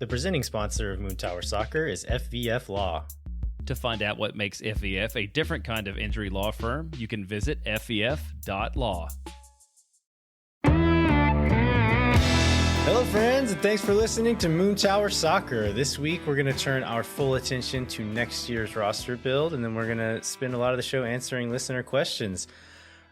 The presenting sponsor of Moon Tower Soccer is FVF Law. To find out what makes FVF a different kind of injury law firm, you can visit fvf.law. Hello, friends, and thanks for listening to Moon Tower Soccer. This week, we're going to turn our full attention to next year's roster build, and then we're going to spend a lot of the show answering listener questions.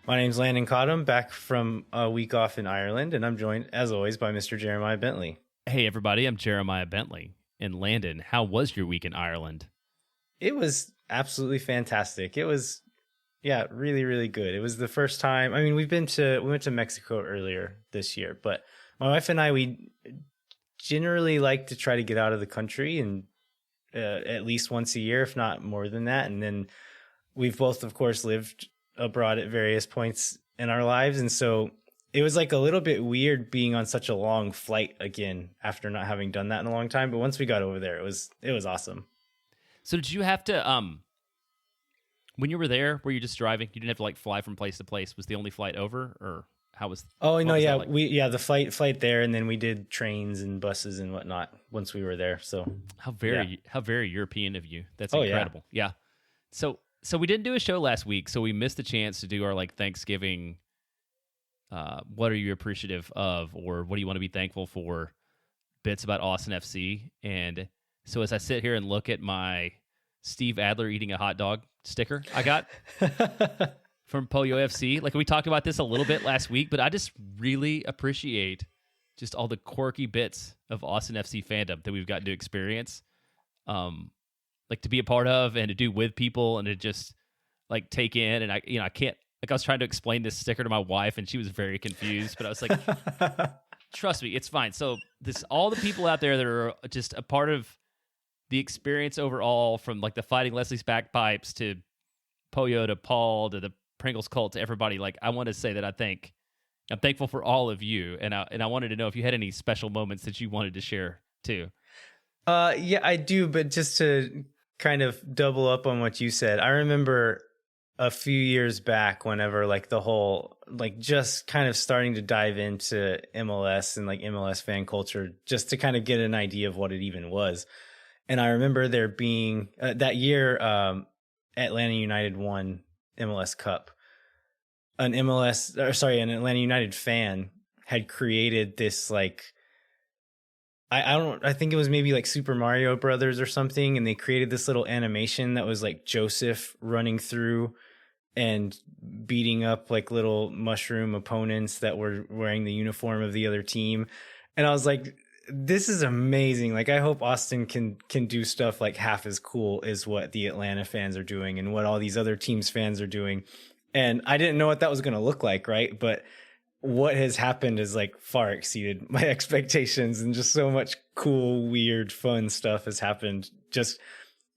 My name's Landon Cottam, back from a week off in Ireland, and I'm joined, as always, by Mr. Jeremiah Bentley. Hey, everybody, I'm Jeremiah Bentley. And Landon, how was your week in Ireland? It was absolutely fantastic. It was, really, really good. It was the first time. I mean, we went to Mexico earlier this year, but my wife and I, we generally like to try to get out of the country and at least once a year, if not more than that. And then we've both, of course, lived abroad at various points in our lives. And so it was like a little bit weird being on such a long flight again after not having done that in a long time. But once we got over there, it was awesome. So did you have to, when you were there, were you just driving? You didn't have to like fly from place to place. Was the only flight over, or how was? Oh no, yeah, like? the flight there, and then we did trains and buses and whatnot once we were there. So how very European of you. That's Oh, incredible. Yeah. So we didn't do a show last week, so we missed a chance to do our like Thanksgiving. What are you appreciative of, or what do you want to be thankful for? Bits about Austin FC. And so as I sit here and look at my Steve Adler eating a hot dog sticker I got from Pollo FC, like we talked about this a little bit last week, but I just really appreciate just all the quirky bits of Austin FC fandom that we've gotten to experience, like to be a part of and to do with people and to just like take in. And I can't, like I was trying to explain this sticker to my wife and she was very confused, but I was like, trust me, it's fine. So all the people out there that are just a part of the experience overall, from like the Fighting Leslie's Bagpipes to Pollo to Paul to the Pringles cult to everybody, like I want to say that I'm thankful for all of you. And I wanted to know if you had any special moments that you wanted to share too. Yeah, I do. But just to kind of double up on what you said, I remember a few years back, whenever like the whole, like just kind of starting to dive into MLS and like MLS fan culture, just to kind of get an idea of what it even was. And I remember there being that year, Atlanta United won MLS Cup. An Atlanta United fan had created this like, I think it was maybe like Super Mario Brothers or something, and they created this little animation that was like Joseph running through and beating up like little mushroom opponents that were wearing the uniform of the other team. And I was like, this is amazing. Like, I hope Austin can do stuff like half as cool as what the Atlanta fans are doing and what all these other teams' fans are doing. And I didn't know what that was going to look like, right? But what has happened is like far exceeded my expectations, and just so much cool, weird, fun stuff has happened just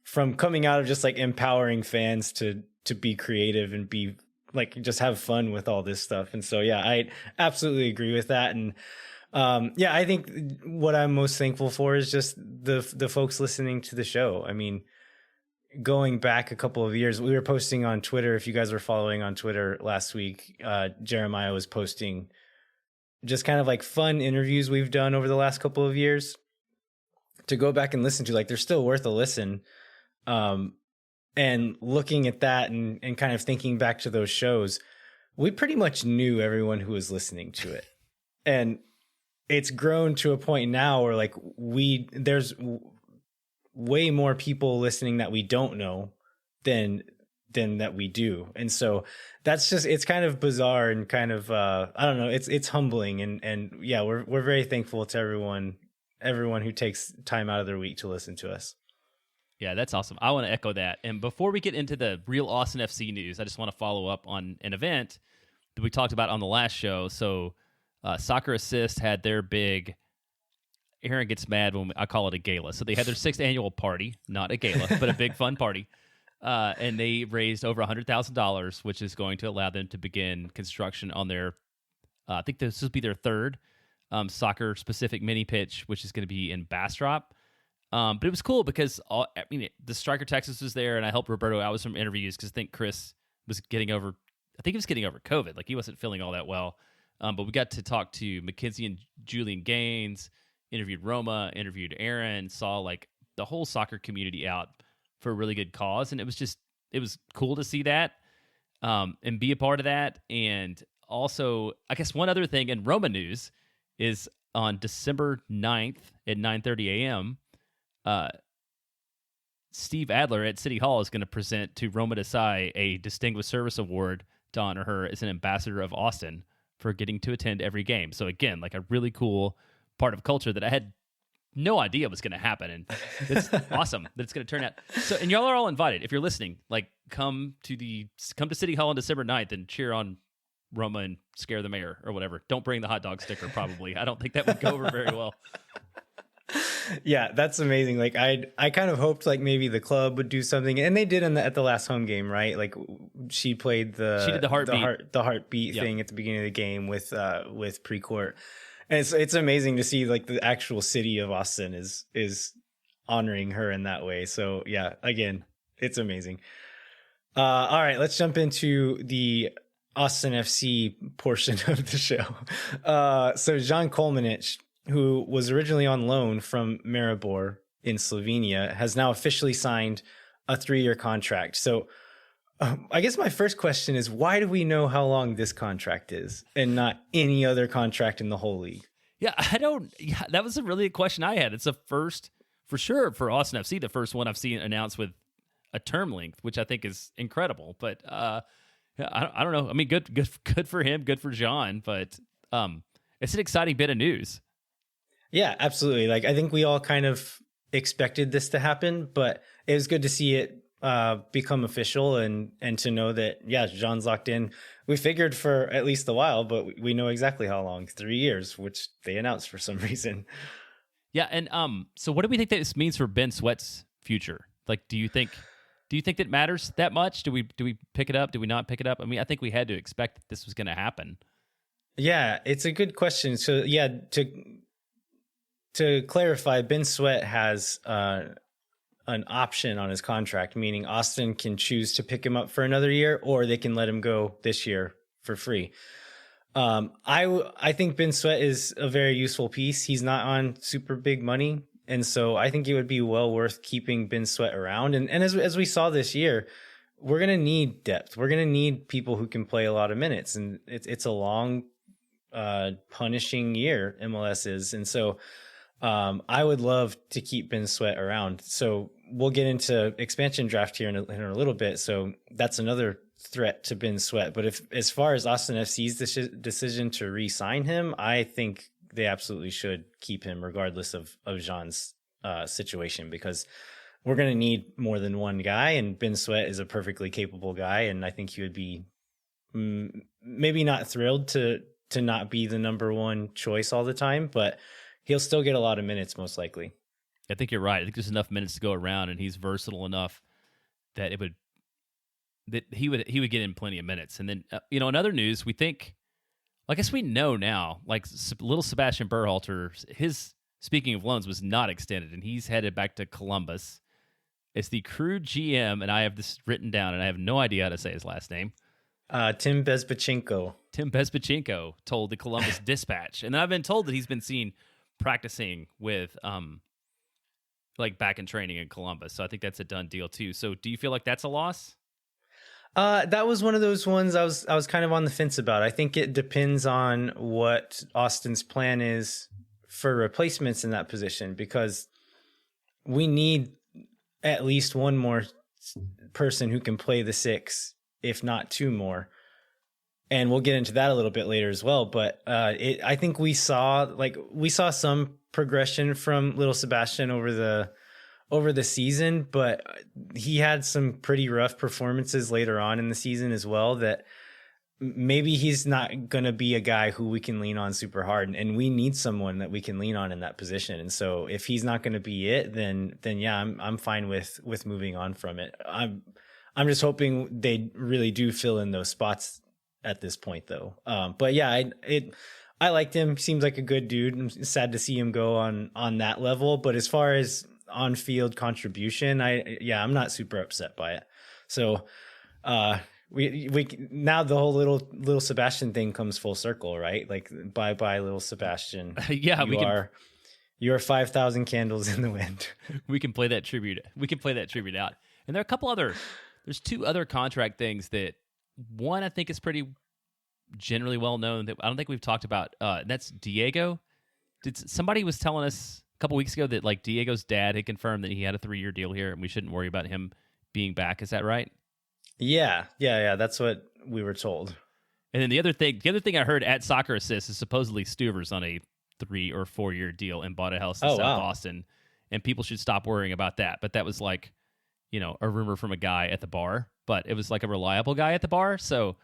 from coming out of just like empowering fans to be creative and be like, just have fun with all this stuff. And so, yeah, I absolutely agree with that. And I think what I'm most thankful for is just the folks listening to the show. I mean, going back a couple of years, we were posting on Twitter. If you guys were following on Twitter last week, Jeremiah was posting just kind of like fun interviews we've done over the last couple of years to go back and listen to. Like, they're still worth a listen. And looking at that and kind of thinking back to those shows, we pretty much knew everyone who was listening to it. And it's grown to a point now where like there's way more people listening that we don't know than that we do. And so that's just, it's kind of bizarre and kind of, I don't know, it's humbling. And yeah, we're very thankful to everyone who takes time out of their week to listen to us. Yeah, that's awesome. I want to echo that. And before we get into the real Austin FC news, I just want to follow up on an event that we talked about on the last show. So Soccer Assist had their big, Aaron gets mad when I call it a gala. So they had their 6th annual party, not a gala, but a big fun party. And they raised over $100,000, which is going to allow them to begin construction on their, I think this will be their 3rd soccer-specific mini pitch, which is going to be in Bastrop. But it was cool because the Striker Texas was there, and I helped Roberto out with some interviews because I think Chris was getting over COVID. Like, he wasn't feeling all that well. But we got to talk to Mackenzie and Julian Gaines, interviewed Roma, interviewed Aaron, saw like the whole soccer community out for a really good cause. And it was cool to see that and be a part of that. And also, I guess one other thing in Roma news is on December 9th at 9:30 a.m., Steve Adler at City Hall is going to present to Roma Desai a Distinguished Service Award to honor her as an ambassador of Austin for getting to attend every game. So again, like a really cool part of culture that I had no idea was going to happen. And it's awesome that it's going to turn out. So, and y'all are all invited. If you're listening, like come to City Hall on December 9th and cheer on Roma and scare the mayor or whatever. Don't bring the hot dog sticker, probably. I don't think that would go over very well. Yeah, that's amazing. Like I kind of hoped like maybe the club would do something, and they did at the last home game, right? Like she did the heartbeat thing at the beginning of the game with Precourt, and it's amazing to see like the actual city of Austin is honoring her in that way. So yeah, again, it's amazing. All right, let's jump into the Austin FC portion of the show. So Jan Kolmanic, who was originally on loan from Maribor in Slovenia, has now officially signed a 3-year contract. So I guess my first question is, why do we know how long this contract is and not any other contract in the whole league? Yeah, that was a really good question I had. It's a first, for sure, for Austin FC, the first one I've seen announced with a term length, which I think is incredible. But I don't know. I mean, good for him, good for John, but it's an exciting bit of news. Yeah, absolutely. Like I think we all kind of expected this to happen, but it was good to see it become official and to know that, yeah, Jean's locked in. We figured for at least a while, but we know exactly how long, 3 years, which they announced for some reason. Yeah. And so what do we think that this means for Ben Sweat's future? Like, do you think that matters that much? Do we pick it up? Do we not pick it up? I mean, I think we had to expect that this was going to happen. Yeah, it's a good question. So yeah, to clarify, Ben Sweat has an option on his contract, meaning Austin can choose to pick him up for another year, or they can let him go this year for free. I think Ben Sweat is a very useful piece. He's not on super big money, and so I think it would be well worth keeping Ben Sweat around. And as we saw this year, we're going to need depth. We're going to need people who can play a lot of minutes, and it's a long, punishing year, MLS is. And so I would love to keep Ben Sweat around. So we'll get into expansion draft here in a little bit. So that's another threat to Ben Sweat. But as far as Austin FC's decision to re-sign him, I think they absolutely should keep him regardless of Jean's situation, because we're going to need more than one guy, and Ben Sweat is a perfectly capable guy. And I think he would be maybe not thrilled to not be the number one choice all the time, but he'll still get a lot of minutes, most likely. I think you're right. I think there's enough minutes to go around, and he's versatile enough that he would get in plenty of minutes. And then, in other news, we think, I guess we know now, like little Sebastian Berhalter, speaking of loans, was not extended, and he's headed back to Columbus. It's the crew GM, and I have this written down, and I have no idea how to say his last name. Tim Bezbachenko. Tim Bezbachenko told the Columbus Dispatch, and then I've been told that he's been seen practicing with like back in training in Columbus. So I think that's a done deal too. So do you feel like that's a loss? That was one of those ones I was kind of on the fence about. I think it depends on what Austin's plan is for replacements in that position, because we need at least one more person who can play the 6, if not 2 more. And we'll get into that a little bit later as well. But I think we saw some progression from little Sebastian over the season, but he had some pretty rough performances later on in the season as well, that maybe he's not going to be a guy who we can lean on super hard. And we need someone that we can lean on in that position. And so if he's not going to be it, then yeah, I'm fine with moving on from it. I'm just hoping they really do fill in those spots at this point, though. But yeah, I liked him. Seems like a good dude. I'm sad to see him go on that level. But as far as on-field contribution, I'm not super upset by it. So we now the whole little Sebastian thing comes full circle, right? Like bye little Sebastian. Yeah, Your 5,000 candles in the wind. We can play that tribute. We can play that tribute out. And there are a couple other. There's two other contract things that one I think is pretty generally well known that I don't think we've talked about. That's Diego. Somebody was telling us a couple weeks ago that like Diego's dad had confirmed that he had a 3-year deal here, and we shouldn't worry about him being back. Is that right? Yeah. That's what we were told. And then the other thing I heard at Soccer Assist is supposedly Stuver's on a 3 or 4 year deal and bought a house in South Austin, and people should stop worrying about that. But that was like, a rumor from a guy at the bar, but it was like a reliable guy at the bar. So,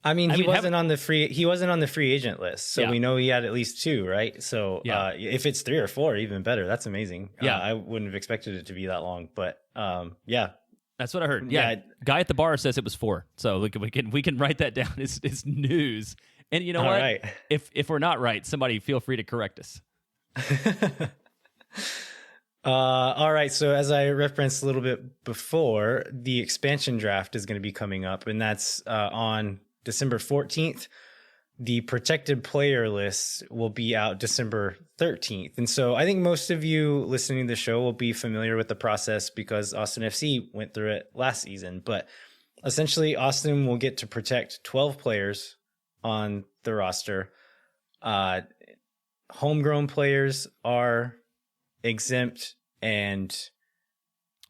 I mean, he wasn't on the free agent list, so yeah. we know he had at least 2, right? So, yeah. If it's 3 or 4, even better. That's amazing. Yeah, I wouldn't have expected it to be that long, but yeah. That's what I heard. Yeah, guy at the bar says it was 4, so we can write that down. It's news. And you know what? Right. If we're not right, somebody feel free to correct us. All right. So as I referenced a little bit before, the expansion draft is going to be coming up, and that's on December 14th. The protected player list will be out December 13th. And so I think most of you listening to the show will be familiar with the process because Austin FC went through it last season. But essentially, Austin will get to protect 12 players on the roster. Homegrown players are exempt, and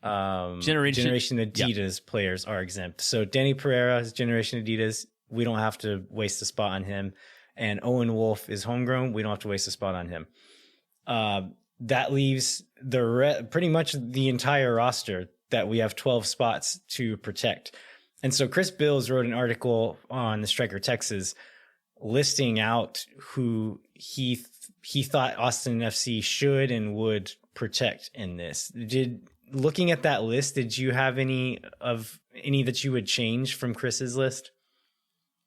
Generation Adidas players are exempt. So Danny Pereira is Generation Adidas. We don't have to waste a spot on him. And Owen Wolf is homegrown. We don't have to waste a spot on him. That leaves pretty much the entire roster that we have 12 spots to protect. And so Chris Bills wrote an article on the Striker Texas listing out who he thought Austin FC should and would protect in this. Looking at that list, did you have any that you would change from Chris's list?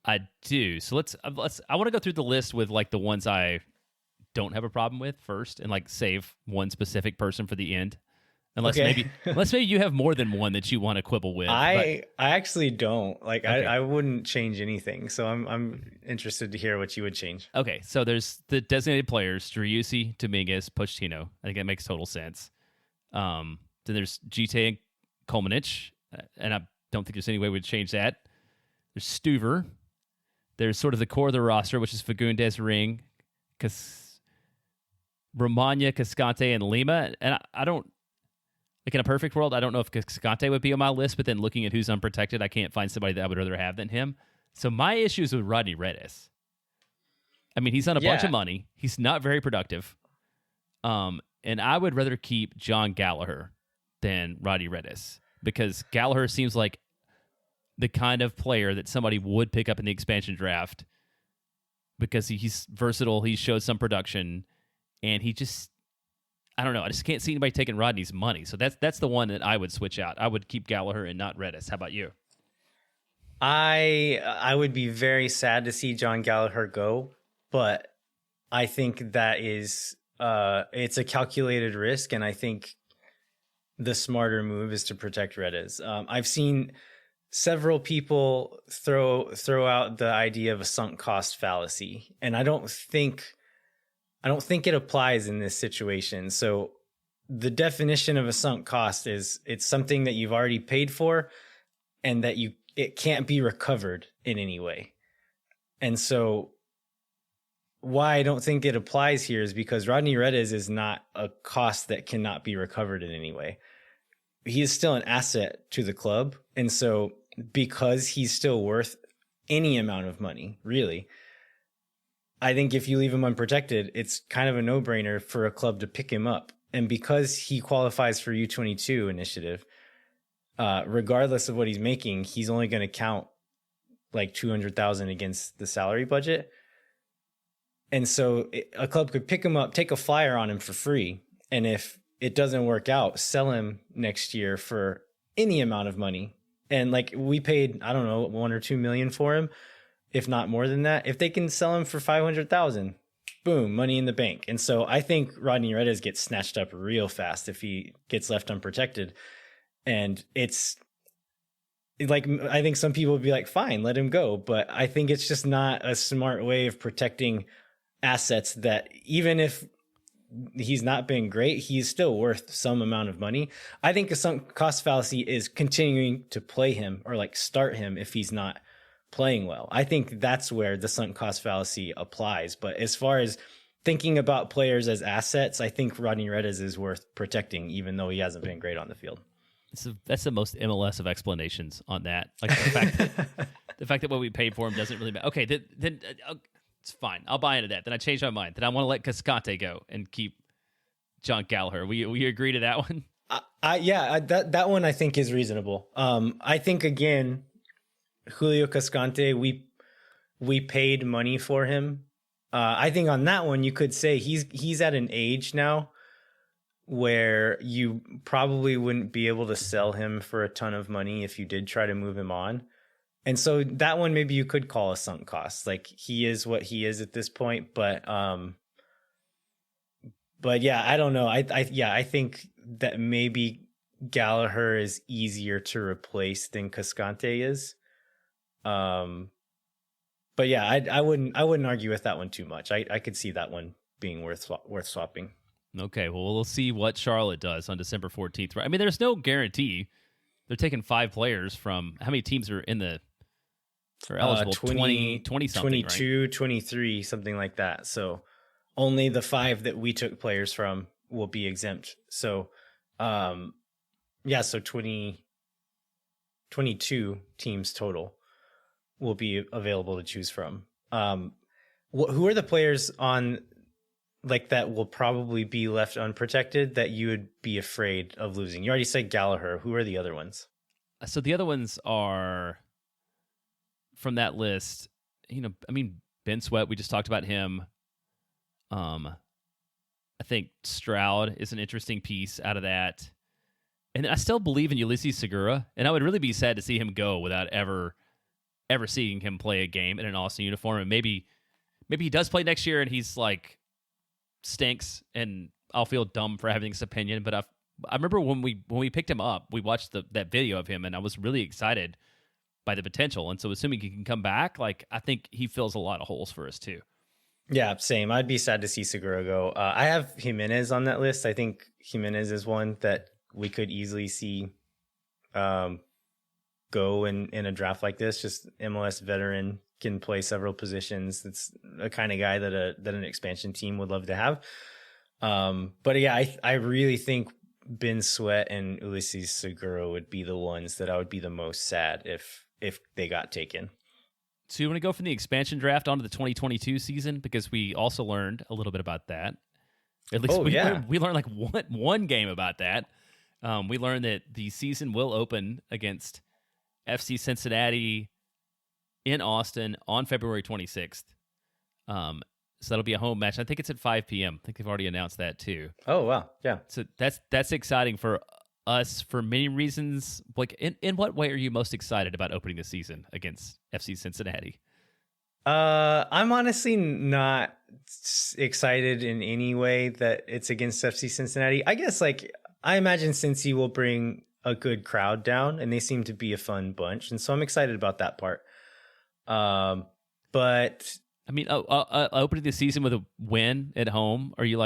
I do. So I want to go through the list with like the ones I don't have a problem with first, and like save one specific person for the end. Unless maybe you have more than one that you want to quibble with. I actually don't. Like okay. I wouldn't change anything. So I'm interested to hear what you would change. Okay, so there's the designated players: Driussi, Dominguez, Pochettino. I think that makes total sense. Then there's Gite and Kolmanich, and I don't think there's any way we'd change that. There's Stuver. There's sort of the core of the roster, which is Fagundes, Ring, Romagna, Cascante, and Lima. And I don't, like in a perfect world, I don't know if Cascante would be on my list, but then looking at who's unprotected, I can't find somebody that I would rather have than him. So my issue is with Rodney Redis. I mean, he's on a bunch of money. He's not very productive. And I would rather keep John Gallagher than Rodney Redis, because Gallagher seems like the kind of player that somebody would pick up in the expansion draft because he's versatile. He showed some production, and he just, I don't know. I just can't see anybody taking Rodney's money. So that's the one that I would switch out. I would keep Gallagher and not Redis. How about you? I would be very sad to see John Gallagher go, but I think that is it's a calculated risk, and I think the smarter move is to protect Redis. I've seen several people throw out the idea of a sunk cost fallacy, and I don't think it applies in this situation. So the definition of a sunk cost is it's something that you've already paid for and that it can't be recovered in any way. And so why I don't think it applies here is because Rodney Redis is not a cost that cannot be recovered in any way. He is still an asset to the club. And so because he's still worth any amount of money, really, I think if you leave him unprotected, it's kind of a no-brainer for a club to pick him up. And because he qualifies for U22 initiative, regardless of what he's making, he's only going to count like $200,000 against the salary budget. And so a club could pick him up, take a flyer on him for free. And if it doesn't work out, sell him next year for any amount of money. And like we paid, I don't know, 1 or 2 million for him, if not more than that. If they can sell him for 500,000, boom, money in the bank. And so I think Rodney Redis gets snatched up real fast if he gets left unprotected. And it's like, I think some people would be like, fine, let him go. But I think it's just not a smart way of protecting assets that even if he's not been great, he's still worth some amount of money. I think a sunk cost fallacy is continuing to play him or like start him if he's not playing well. I think that's where the sunk cost fallacy applies. But as far as thinking about players as assets, I think Rodney Redis is worth protecting, even though he hasn't been great on the field. That's the most MLS of explanations on that. Like the fact that what we paid for him doesn't really matter. Okay, then it's fine. I'll buy into that. Then I changed my mind. Then I want to let Cascante go and keep John Gallagher. We agree to that one? That one I think is reasonable. I think again, Julio Cascante, we paid money for him. I think on that one you could say he's at an age now where you probably wouldn't be able to sell him for a ton of money if you did try to move him on. And so that one maybe you could call a sunk cost. Like he is what he is at this point, but yeah, I don't know. I think that maybe Gallagher is easier to replace than Cascante is. But yeah, I wouldn't argue with that one too much. I could see that one being worth swapping. Okay, well, we'll see what Charlotte does on December 14th. Right? I mean, there's no guarantee. They're taking 5 players from how many teams are eligible? 20 something, 22, right? 23, something like that. So only the 5 that we took players from will be exempt. So, so 22 teams total will be available to choose from. Who are the players on like that will probably be left unprotected that you would be afraid of losing? You already said Gallagher. Who are the other ones? So the other ones are from that list. Ben Sweat. We just talked about him. I think Stroud is an interesting piece out of that, and I still believe in Ulysses Segura. And I would really be sad to see him go without ever seeing him play a game in an Austin uniform. And maybe he does play next year, and he's like stinks, and I'll feel dumb for having this opinion. But I remember when we picked him up, we watched that video of him, and I was really excited by the potential. And so assuming he can come back, like I think he fills a lot of holes for us too. Yeah, same. I'd be sad to see Segura go. I have Jimenez on that list. I think Jimenez is one that we could easily see go in a draft like this. Just MLS veteran, can play several positions. It's the kind of guy that an expansion team would love to have. But yeah, I really think Ben Sweat and Ulysses Segura would be the ones that I would be the most sad if they got taken. So you want to go from the expansion draft onto the 2022 season, because we also learned a little bit about that. At least we learned like one game about that. We learned that the season will open against FC Cincinnati in Austin on February 26th. So that'll be a home match. I think it's at 5 p.m. I think they've already announced that too. Oh, wow. Yeah. So that's exciting for us for many reasons. Like, in what way are you most excited about opening the season against FC Cincinnati? I'm honestly not excited in any way that it's against FC Cincinnati. I guess I imagine Cincy will bring a good crowd down, and they seem to be a fun bunch, and so I'm excited about that part. But I mean, opening the season with a win at home, are you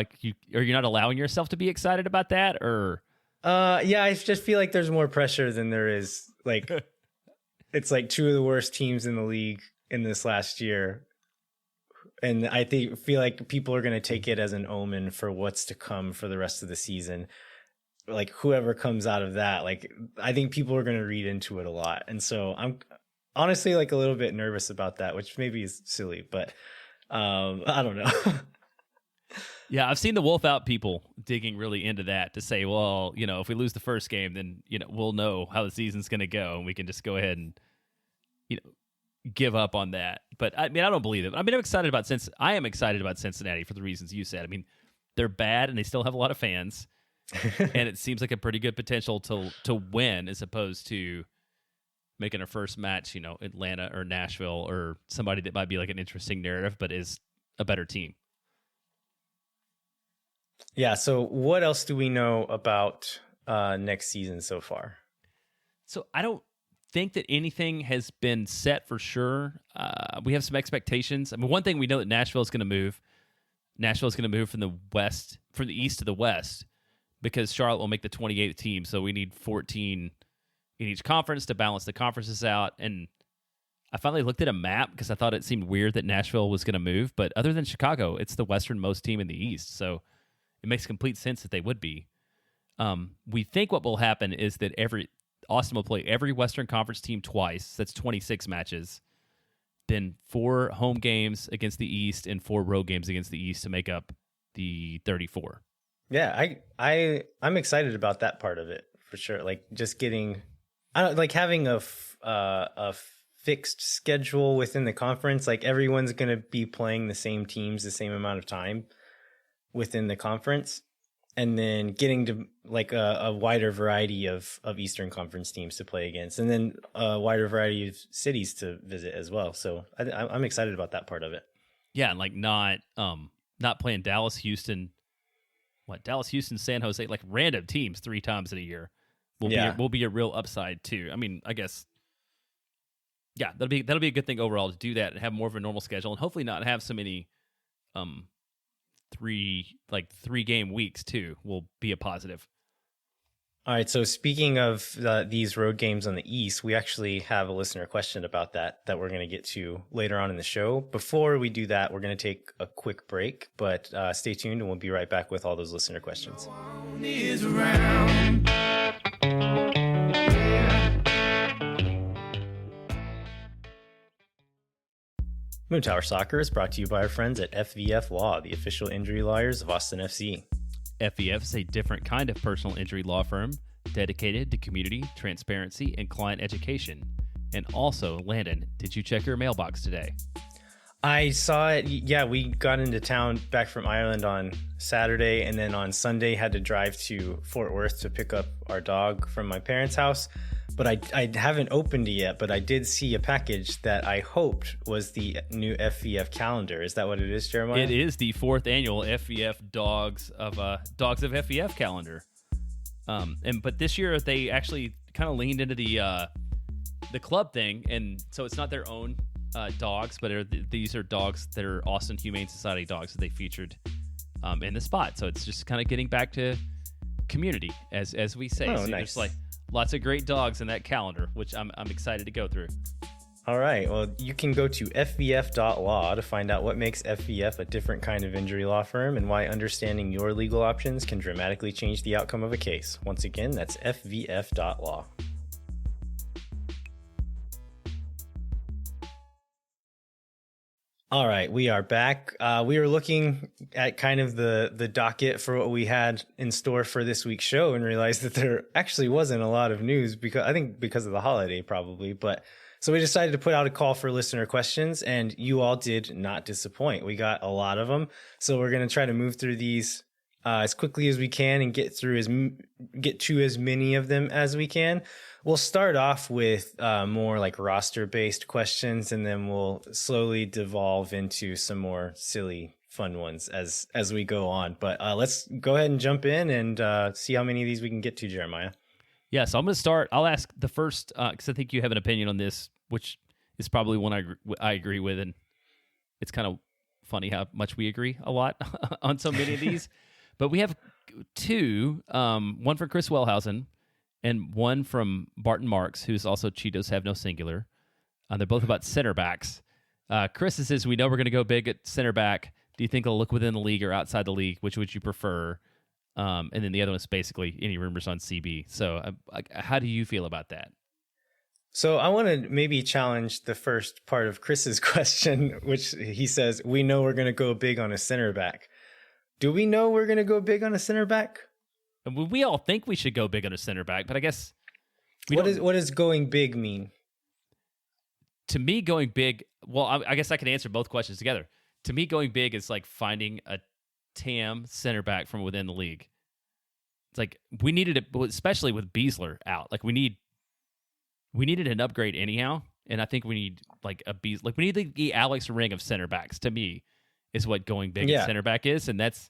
not allowing yourself to be excited about that, or? Yeah, I just feel like there's more pressure than there is. Like, it's like 2 of the worst teams in the league in this last year, and I feel like people are going to take it as an omen for what's to come for the rest of the season. Like, whoever comes out of that, like, I think people are going to read into it a lot, and so I'm honestly like a little bit nervous about that, which maybe is silly, but I don't know. Yeah, I've seen the Wolf Out people digging really into that to say, well, if we lose the first game, then we'll know how the season's going to go, and we can just go ahead and give up on that. But I mean, I don't believe it. I mean, I am excited about Cincinnati for the reasons you said. I mean, they're bad and they still have a lot of fans, and it seems like a pretty good potential to win as opposed to making a first match, Atlanta or Nashville or somebody that might be like an interesting narrative but is a better team. Yeah, so what else do we know about next season so far? So I don't think that anything has been set for sure. We have some expectations. I mean, one thing we know that Nashville is going to move. Nashville is going to move from the east to the west, because Charlotte will make the 28th team. So we need 14 in each conference to balance the conferences out. And I finally looked at a map because I thought it seemed weird that Nashville was going to move. But other than Chicago, it's the westernmost team in the East. So it makes complete sense that they would be. We think what will happen is that Austin will play every Western Conference team twice. That's 26 matches. Then 4 home games against the East and 4 road games against the East to make up the 34. Yeah, I'm excited about that part of it for sure. Like just getting, I don't like having a fixed schedule within the conference. Like everyone's going to be playing the same teams the same amount of time within the conference, and then getting to like a wider variety of Eastern Conference teams to play against, and then a wider variety of cities to visit as well. So I'm excited about that part of it. Yeah, and like not playing Dallas, Houston, San Jose, like random teams 3 times in a year will be a real upside too. I mean, I guess, yeah, that'll be a good thing overall to do that and have more of a normal schedule, and hopefully not have so many 3-game weeks too will be a positive. All right, so speaking of these road games on the East, we actually have a listener question about that we're going to get to later on in the show. Before we do that, we're going to take a quick break, but stay tuned and we'll be right back with all those listener questions. Moon Tower Soccer is brought to you by our friends at FVF Law, the official injury lawyers of Austin FC. FVF is a different kind of personal injury law firm dedicated to community, transparency, and client education. And also, Landon, did you check your mailbox today? I saw it. Yeah, we got into town back from Ireland on Saturday, and then on Sunday had to drive to Fort Worth to pick up our dog from my parents' house. But I haven't opened it yet, but I did see a package that I hoped was the new FVF calendar. Is that what it is, Jeremiah? It is the 4th annual FVF Dogs of FVF calendar. But this year they actually kind of leaned into the club thing, and so it's not their own dogs, but these are dogs that are Austin Humane Society dogs that they featured in the spot. So it's just kind of getting back to community, as we say. Oh, so nice. There's like lots of great dogs in that calendar, which I'm excited to go through. All right. Well, you can go to fvf.law to find out what makes FVF a different kind of injury law firm and why understanding your legal options can dramatically change the outcome of a case. Once again, that's fvf.law. All right, we are back. We were looking at kind of the docket for what we had in store for this week's show and realized that there actually wasn't a lot of news because of the holiday probably. But so we decided to put out a call for listener questions, and you all did not disappoint. We got a lot of them, so we're going to try to move through these as quickly as we can and get to as many of them as we can. We'll start off with more like roster-based questions, and then we'll slowly devolve into some more silly, fun ones as we go on. But let's go ahead and jump in and see how many of these we can get to, Jeremiah. Yeah, so I'm going to start. I'll ask the first, because I think you have an opinion on this, which is probably one I agree with, and it's kind of funny how much we agree a lot on so many of these. But we have 2, one for Chris Wellhausen, and one from Barton Marks, who's also Cheetos Have No Singular. They're both about center backs. Chris says, we know we're going to go big at center back. Do you think it'll look within the league or outside the league? Which would you prefer? And then the other one is basically any rumors on CB. So how do you feel about that? So I want to maybe challenge the first part of Chris's question, which he says, we know we're going to go big on a center back. Do we know we're going to go big on a center back? We all think we should go big on a center back, but I guess what does going big mean? To me, going big, well, I guess I can answer both questions together. To me, going big is like finding a TAM center back from within the league. It's like we needed it, especially with Beasler out. Like we needed an upgrade anyhow, and I think we need like we need the Alex Ring of center backs. To me, is what going big at center back is, and that's.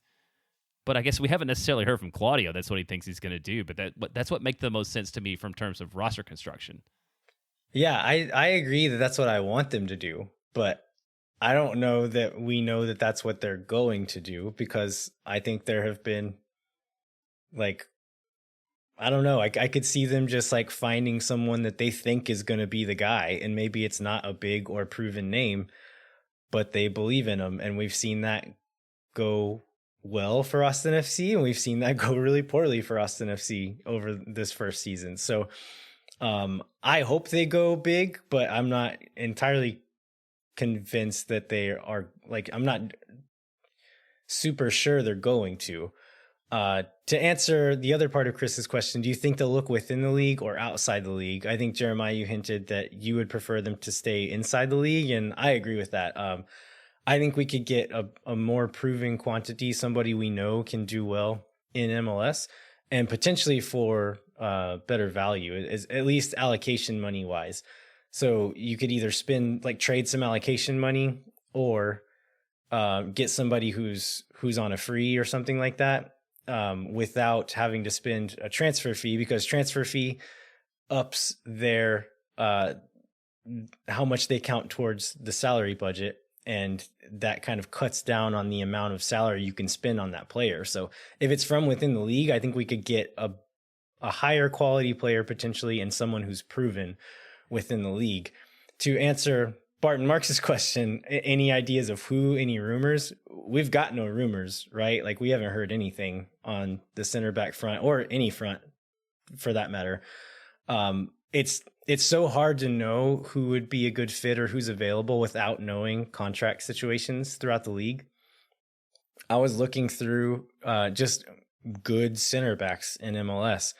But I guess we haven't necessarily heard from Claudio. That's what he thinks he's going to do. But that's what makes the most sense to me from terms of roster construction. Yeah, I agree that's what I want them to do. But I don't know that we know that that's what they're going to do, because I think there have been like, I don't know. I could see them just like finding someone that they think is going to be the guy, and maybe it's not a big or proven name, but they believe in him. And we've seen that go well for Austin FC, and we've seen that go really poorly for Austin FC over this first season. So I hope they go big, but I'm not entirely convinced that they are, like, I'm not super sure they're going to. To answer the other part of Chris's question, do you think they'll look within the league or outside the league? I think, Jeremiah, you hinted that you would prefer them to stay inside the league, and I agree with that. I think we could get a more proven quantity, somebody we know can do well in MLS, and potentially for better value, at least allocation money wise. So you could either trade some allocation money, or get somebody who's on a free or something like that, without having to spend a transfer fee, because transfer fee ups their how much they count towards the salary budget, and that kind of cuts down on the amount of salary you can spend on that player. So if it's from within the league, I think we could get a higher quality player potentially, and someone who's proven within the league. To answer Barton Marks' question, any ideas of who, any rumors? We've got no rumors, right? Like, we haven't heard anything on the center back front, or any front for that matter. It's so hard to know who would be a good fit or who's available without knowing contract situations throughout the league. I was looking through just good center backs in MLS,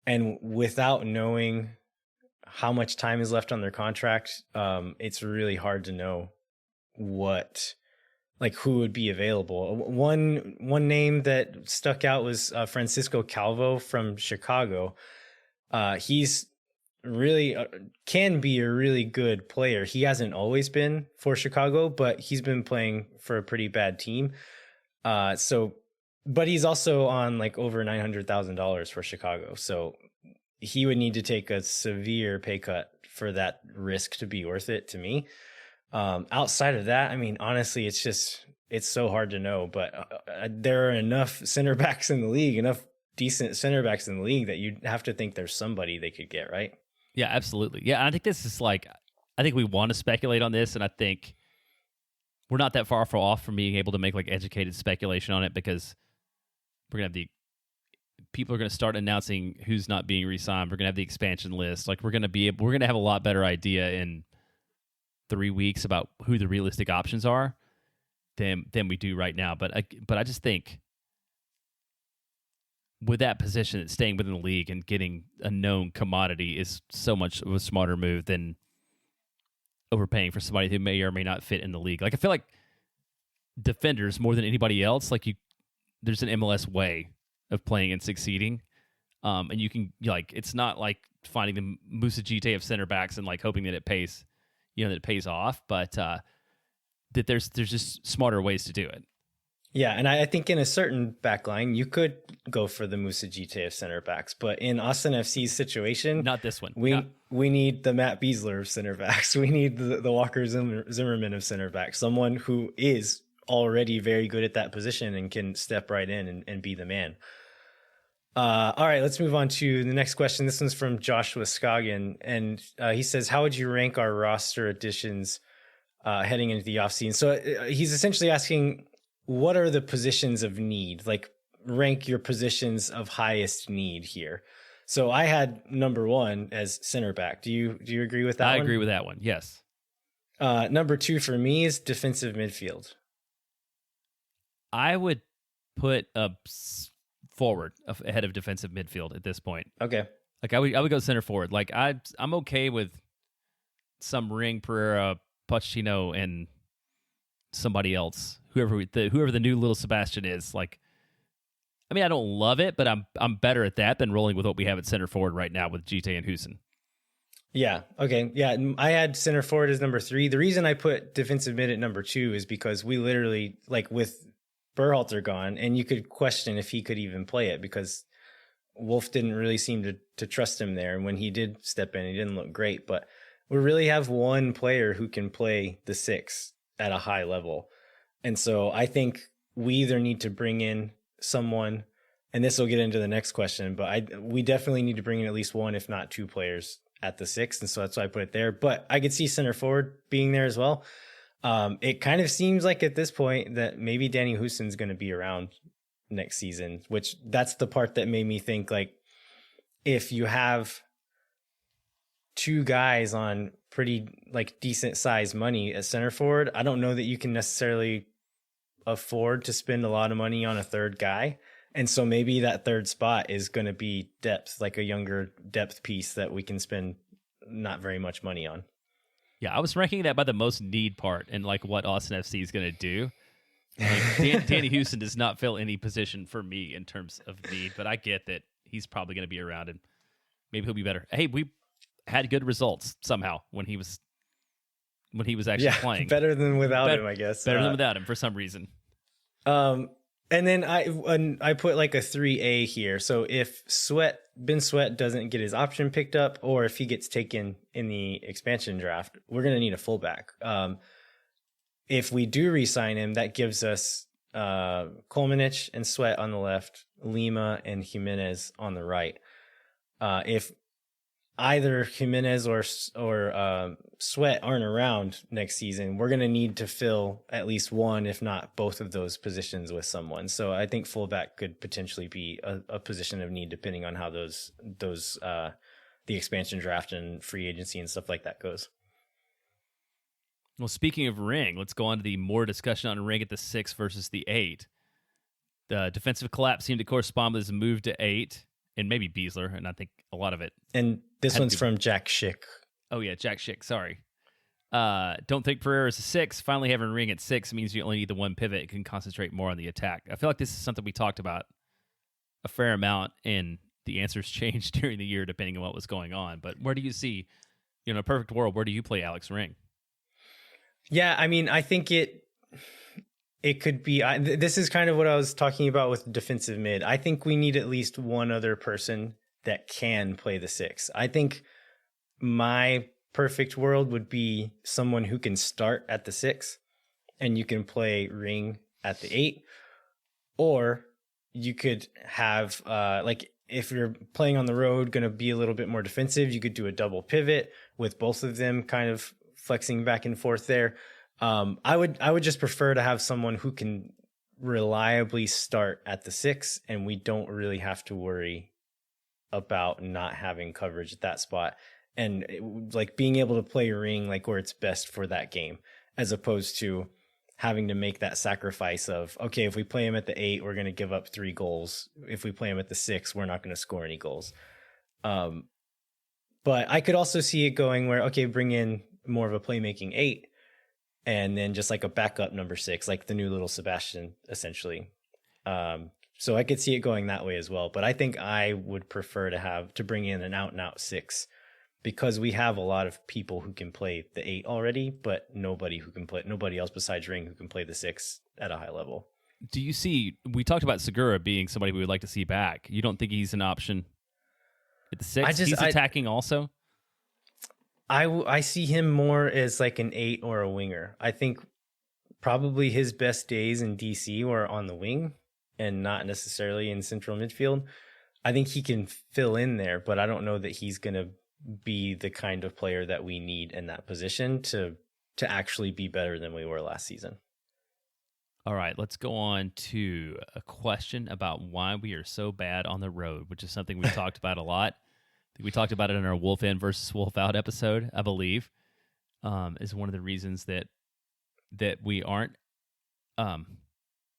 and without knowing how much time is left on their contract, it's really hard to know who would be available. One name that stuck out was Francisco Calvo from Chicago. He's really can be a really good player. He hasn't always been for Chicago, but he's been playing for a pretty bad team. But he's also on like over $900,000 for Chicago. So he would need to take a severe pay cut for that risk to be worth it to me. Outside of that, I mean, honestly, it's so hard to know, but there are enough center backs in the league, enough decent center backs in the league, that you'd have to think there's somebody they could get, right? Yeah, absolutely. Yeah, I think this is I think we want to speculate on this, and I think we're not that far off from being able to make like educated speculation on it, because we're going to have people are going to start announcing who's not being re-signed. We're going to have the expansion list. Like, we're going to have a lot better idea in 3 weeks about who the realistic options are than we do right now. But I just think with that position, staying within the league and getting a known commodity is so much of a smarter move than overpaying for somebody who may or may not fit in the league. Like, I feel like defenders, more than anybody else, there's an MLS way of playing and succeeding. And you can, it's not like finding the Musa Gite of center backs and like hoping that it pays, that it pays off, but that there's just smarter ways to do it. Yeah, and I think in a certain backline, you could go for the Musa Gite of center backs, but in Austin FC's situation, not this one. We need the Matt Beasler of center backs. We need the Walker Zimmerman of center backs, someone who is already very good at that position and can step right in and be the man. All right, let's move on to the next question. This one's from Joshua Scoggin, and he says, how would you rank our roster additions heading into the offseason? So he's essentially asking, what are the positions of need? Like, rank your positions of highest need here. So I had number 1 as center back. Do you agree with that one? I agree with that one, yes. Number 2 for me is defensive midfield. I would put a forward ahead of defensive midfield at this point. Okay. Like, I would go center forward. Like, I'm okay with some Ring, Pereira, Pochettino, and somebody else, whoever the new little Sebastian is. Like, I mean, I don't love it, but I'm better at that than rolling with what we have at center forward right now with Gite and Husin. Yeah. Okay. Yeah. I had center forward as number 3. The reason I put defensive mid at number 2 is because we literally, like, with Berhalter gone, and you could question if he could even play it, because Wolf didn't really seem to trust him there. And when he did step in, he didn't look great, but we really have one player who can play the 6 at a high level. And so I think we either need to bring in someone, and this will get into the next question, but we definitely need to bring in at least one, if not two players at the 6. And so that's why I put it there. But I could see center forward being there as well. It kind of seems like at this point that maybe Danny Houston's going to be around next season, which that's the part that made me think, like, if you have two guys on pretty like decent size money at center forward, I don't know that you can necessarily afford to spend a lot of money on a third guy. And so maybe that third spot is going to be depth, like a younger depth piece that we can spend not very much money on. Yeah, I was ranking that by the most need part and like what Austin FC is going to do. Like, Danny Houston does not fill any position for me in terms of need, but I get that he's probably going to be around and maybe he'll be better. Hey, we had good results somehow when he was actually playing. Better than without him, I guess. Better than without him for some reason. And then I put like a 3A here. So if Ben Sweat doesn't get his option picked up, or if he gets taken in the expansion draft, we're going to need a fullback. If we do re-sign him, that gives us Kolmanich and Sweat on the left, Lima and Jimenez on the right. If either Jimenez or Sweat aren't around next season, we're going to need to fill at least one, if not both of those positions with someone. So I think fullback could potentially be a position of need, depending on how the expansion draft and free agency and stuff like that goes. Well, speaking of ring, let's go on to the more discussion on ring at the 6 versus the 8. The defensive collapse seemed to correspond with his move to 8, and maybe Beasler, and I think a lot of it. And this one's from Jack Schick. Oh, yeah, Jack Schick, sorry. Don't think Pereira is a 6. Finally having ring at 6 means you only need the one pivot and can concentrate more on the attack. I feel like this is something we talked about a fair amount, and the answers changed during the year depending on what was going on. But where do you see, in a perfect world, where do you play Alex Ring? Yeah, I mean, I think it could be. This is kind of what I was talking about with defensive mid. I think we need at least one other person that can play the 6. I think my perfect world would be someone who can start at the 6 and you can play Ring at the 8. Or you could have, like, if you're playing on the road, going to be a little bit more defensive, you could do a double pivot with both of them kind of flexing back and forth there. I would just prefer to have someone who can reliably start at the 6, and we don't really have to worry about not having coverage at that spot, and like being able to play Ring like where it's best for that game, as opposed to having to make that sacrifice of, okay, if we play him at the 8, we're going to give up 3 goals. If we play him at the 6, we're not going to score any goals. But I could also see it going where, okay, bring in more of a playmaking 8, and then just like a backup number 6, like the new little Sebastian, essentially. So I could see it going that way as well. But I think I would prefer to bring in an out and out 6, because we have a lot of people who can play the 8 already, but nobody else besides Ring who can play the 6 at a high level. Do you see, we talked about Segura being somebody we would like to see back. You don't think he's an option at the 6? He's attacking also? I see him more as like an 8 or a winger. I think probably his best days in DC were on the wing and not necessarily in central midfield. I think he can fill in there, but I don't know that he's going to be the kind of player that we need in that position to actually be better than we were last season. All right, let's go on to a question about why we are so bad on the road, which is something we've talked about a lot. We talked about it in our Wolf In versus Wolf Out episode, I believe, is one of the reasons that we aren't. This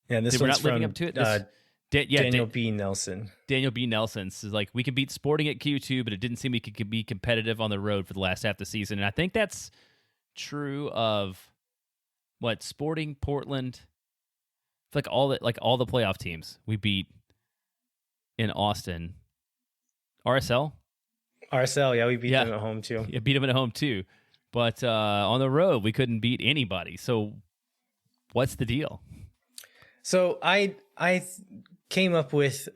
we're one's not living from up to it. Daniel B. Nelson. Daniel B. Nelson says, like, we could beat Sporting at Q2, but it didn't seem we could be competitive on the road for the last half of the season. And I think that's true of Sporting, Portland, like all the playoff teams we beat in Austin. RSL, yeah, we beat them at home too. Yeah, beat them at home too. But on the road, we couldn't beat anybody. So what's the deal? So I came up with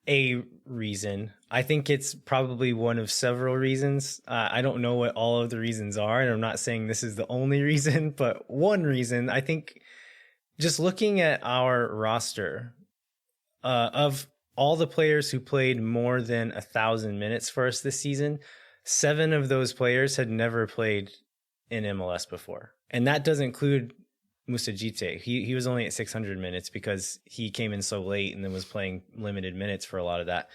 a reason. I think it's probably one of several reasons. I don't know what all of the reasons are, and I'm not saying this is the only reason, but one reason, I think, just looking at our roster, of all the players who played more than 1,000 minutes for us this season, 7 of those players had never played in MLS before. And that doesn't include Musajite. He was only at 600 minutes because he came in so late and then was playing limited minutes for a lot of that.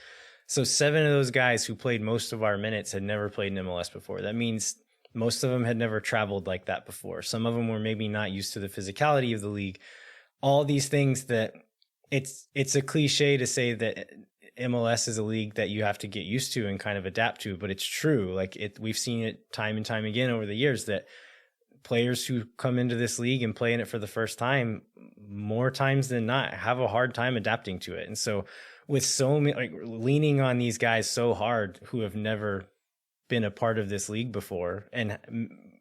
So 7 of those guys who played most of our minutes had never played in MLS before. That means most of them had never traveled like that before. Some of them were maybe not used to the physicality of the league. All these things that it's a cliche to say that MLS is a league that you have to get used to and kind of adapt to, but it's true. Like we've seen it time and time again over the years that players who come into this league and play in it for the first time, more times than not, have a hard time adapting to it. And so with so many, like leaning on these guys so hard who have never been a part of this league before, and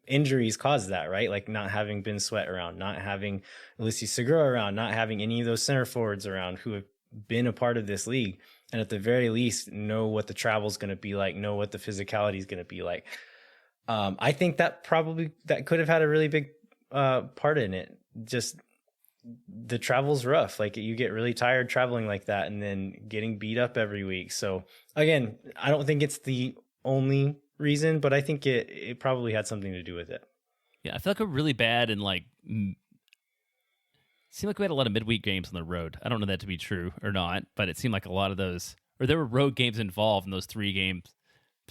injuries cause that, right? Like not having Ben Sweat around, not having Ulysses Segura around, not having any of those center forwards around who have been a part of this league. And at the very least, know what the travel is going to be like, know what the physicality is going to be like. I think that could have had a really big part in it. Just the travel's rough. Like you get really tired traveling like that and then getting beat up every week. So again, I don't think it's the only reason, but I think it probably had something to do with it. Yeah, I feel like we're really bad in like. Seemed like we had a lot of midweek games on the road. I don't know that to be true or not, but it seemed like a lot of those, or there were road games involved in those three games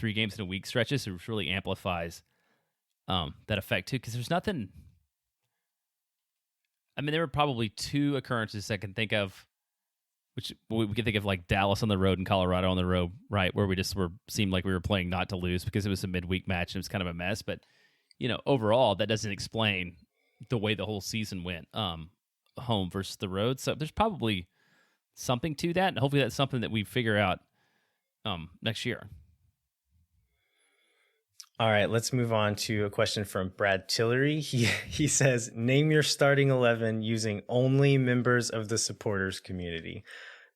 in a week stretches, which really amplifies that effect too. Because there's nothing. I mean, there were probably 2 occurrences I can think of, which we can think of like Dallas on the road and Colorado on the road, right, where we just seemed like we were playing not to lose because it was a midweek match and it was kind of a mess. But overall, that doesn't explain the way the whole season went. Home versus the road. So there's probably something to that, and hopefully that's something that we figure out next year. All right, let's move on to a question from Brad Tillery. He says, name your starting 11 using only members of the supporters community.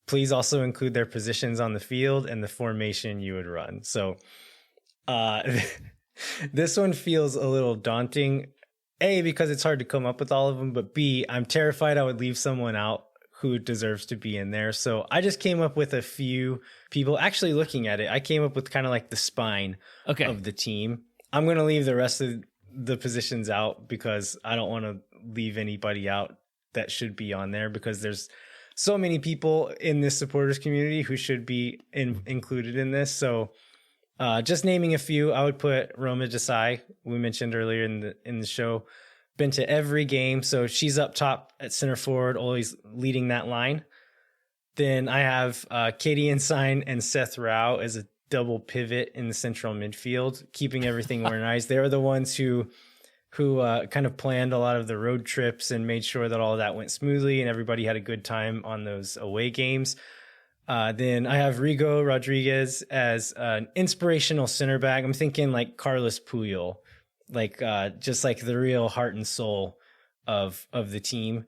Please also include their positions on the field and the formation you would run. So this one feels a little daunting. A, because it's hard to come up with all of them, but B, I'm terrified I would leave someone out who deserves to be in there. So I just came up with a few people. Actually, looking at it, I came up with kind of like the spine of the team. I'm going to leave the rest of the positions out because I don't want to leave anybody out that should be on there, because there's so many people in this supporters community who should be included in this. So just naming a few, I would put Roma Desai, we mentioned earlier in the show, been to every game, so she's up top at center forward, always leading that line. Then I have Katie Ensign and Seth Rao as a double pivot in the central midfield, keeping everything organized. They were the ones who kind of planned a lot of the road trips and made sure that all of that went smoothly and everybody had a good time on those away games. Then I have Rigo Rodriguez as an inspirational center back. I'm thinking like Carlos Puyol, like just like the real heart and soul of the team.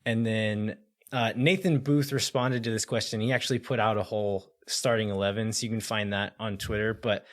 And then Nathan Booth responded to this question. He actually put out a whole starting 11, so you can find that on Twitter. But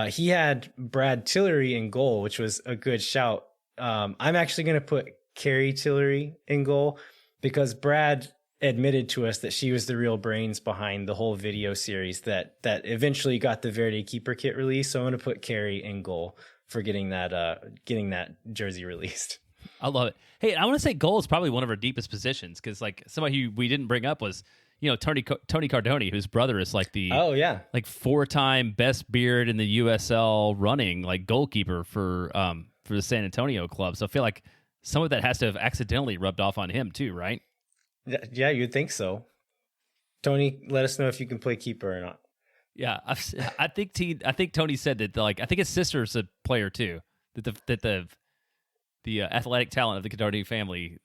he had Brad Tillery in goal, which was a good shout. I'm actually going to put Carrie Tillery in goal because Brad admitted to us that she was the real brains behind the whole video series that eventually got the Verde keeper kit released. So I'm going to put Carrie in goal for getting that jersey released. I love it. Hey, I want to say goal is probably one of our deepest positions because like somebody who we didn't bring up was Tony Cardoni, whose brother is like the 4-time best beard in the USL running like goalkeeper for the San Antonio club. So I feel like some of that has to have accidentally rubbed off on him too, right? Yeah, you'd think so. Tony, let us know if you can play keeper or not. Yeah, I think Tony said that I think his sister's a player too. That the athletic talent of the Cardoni family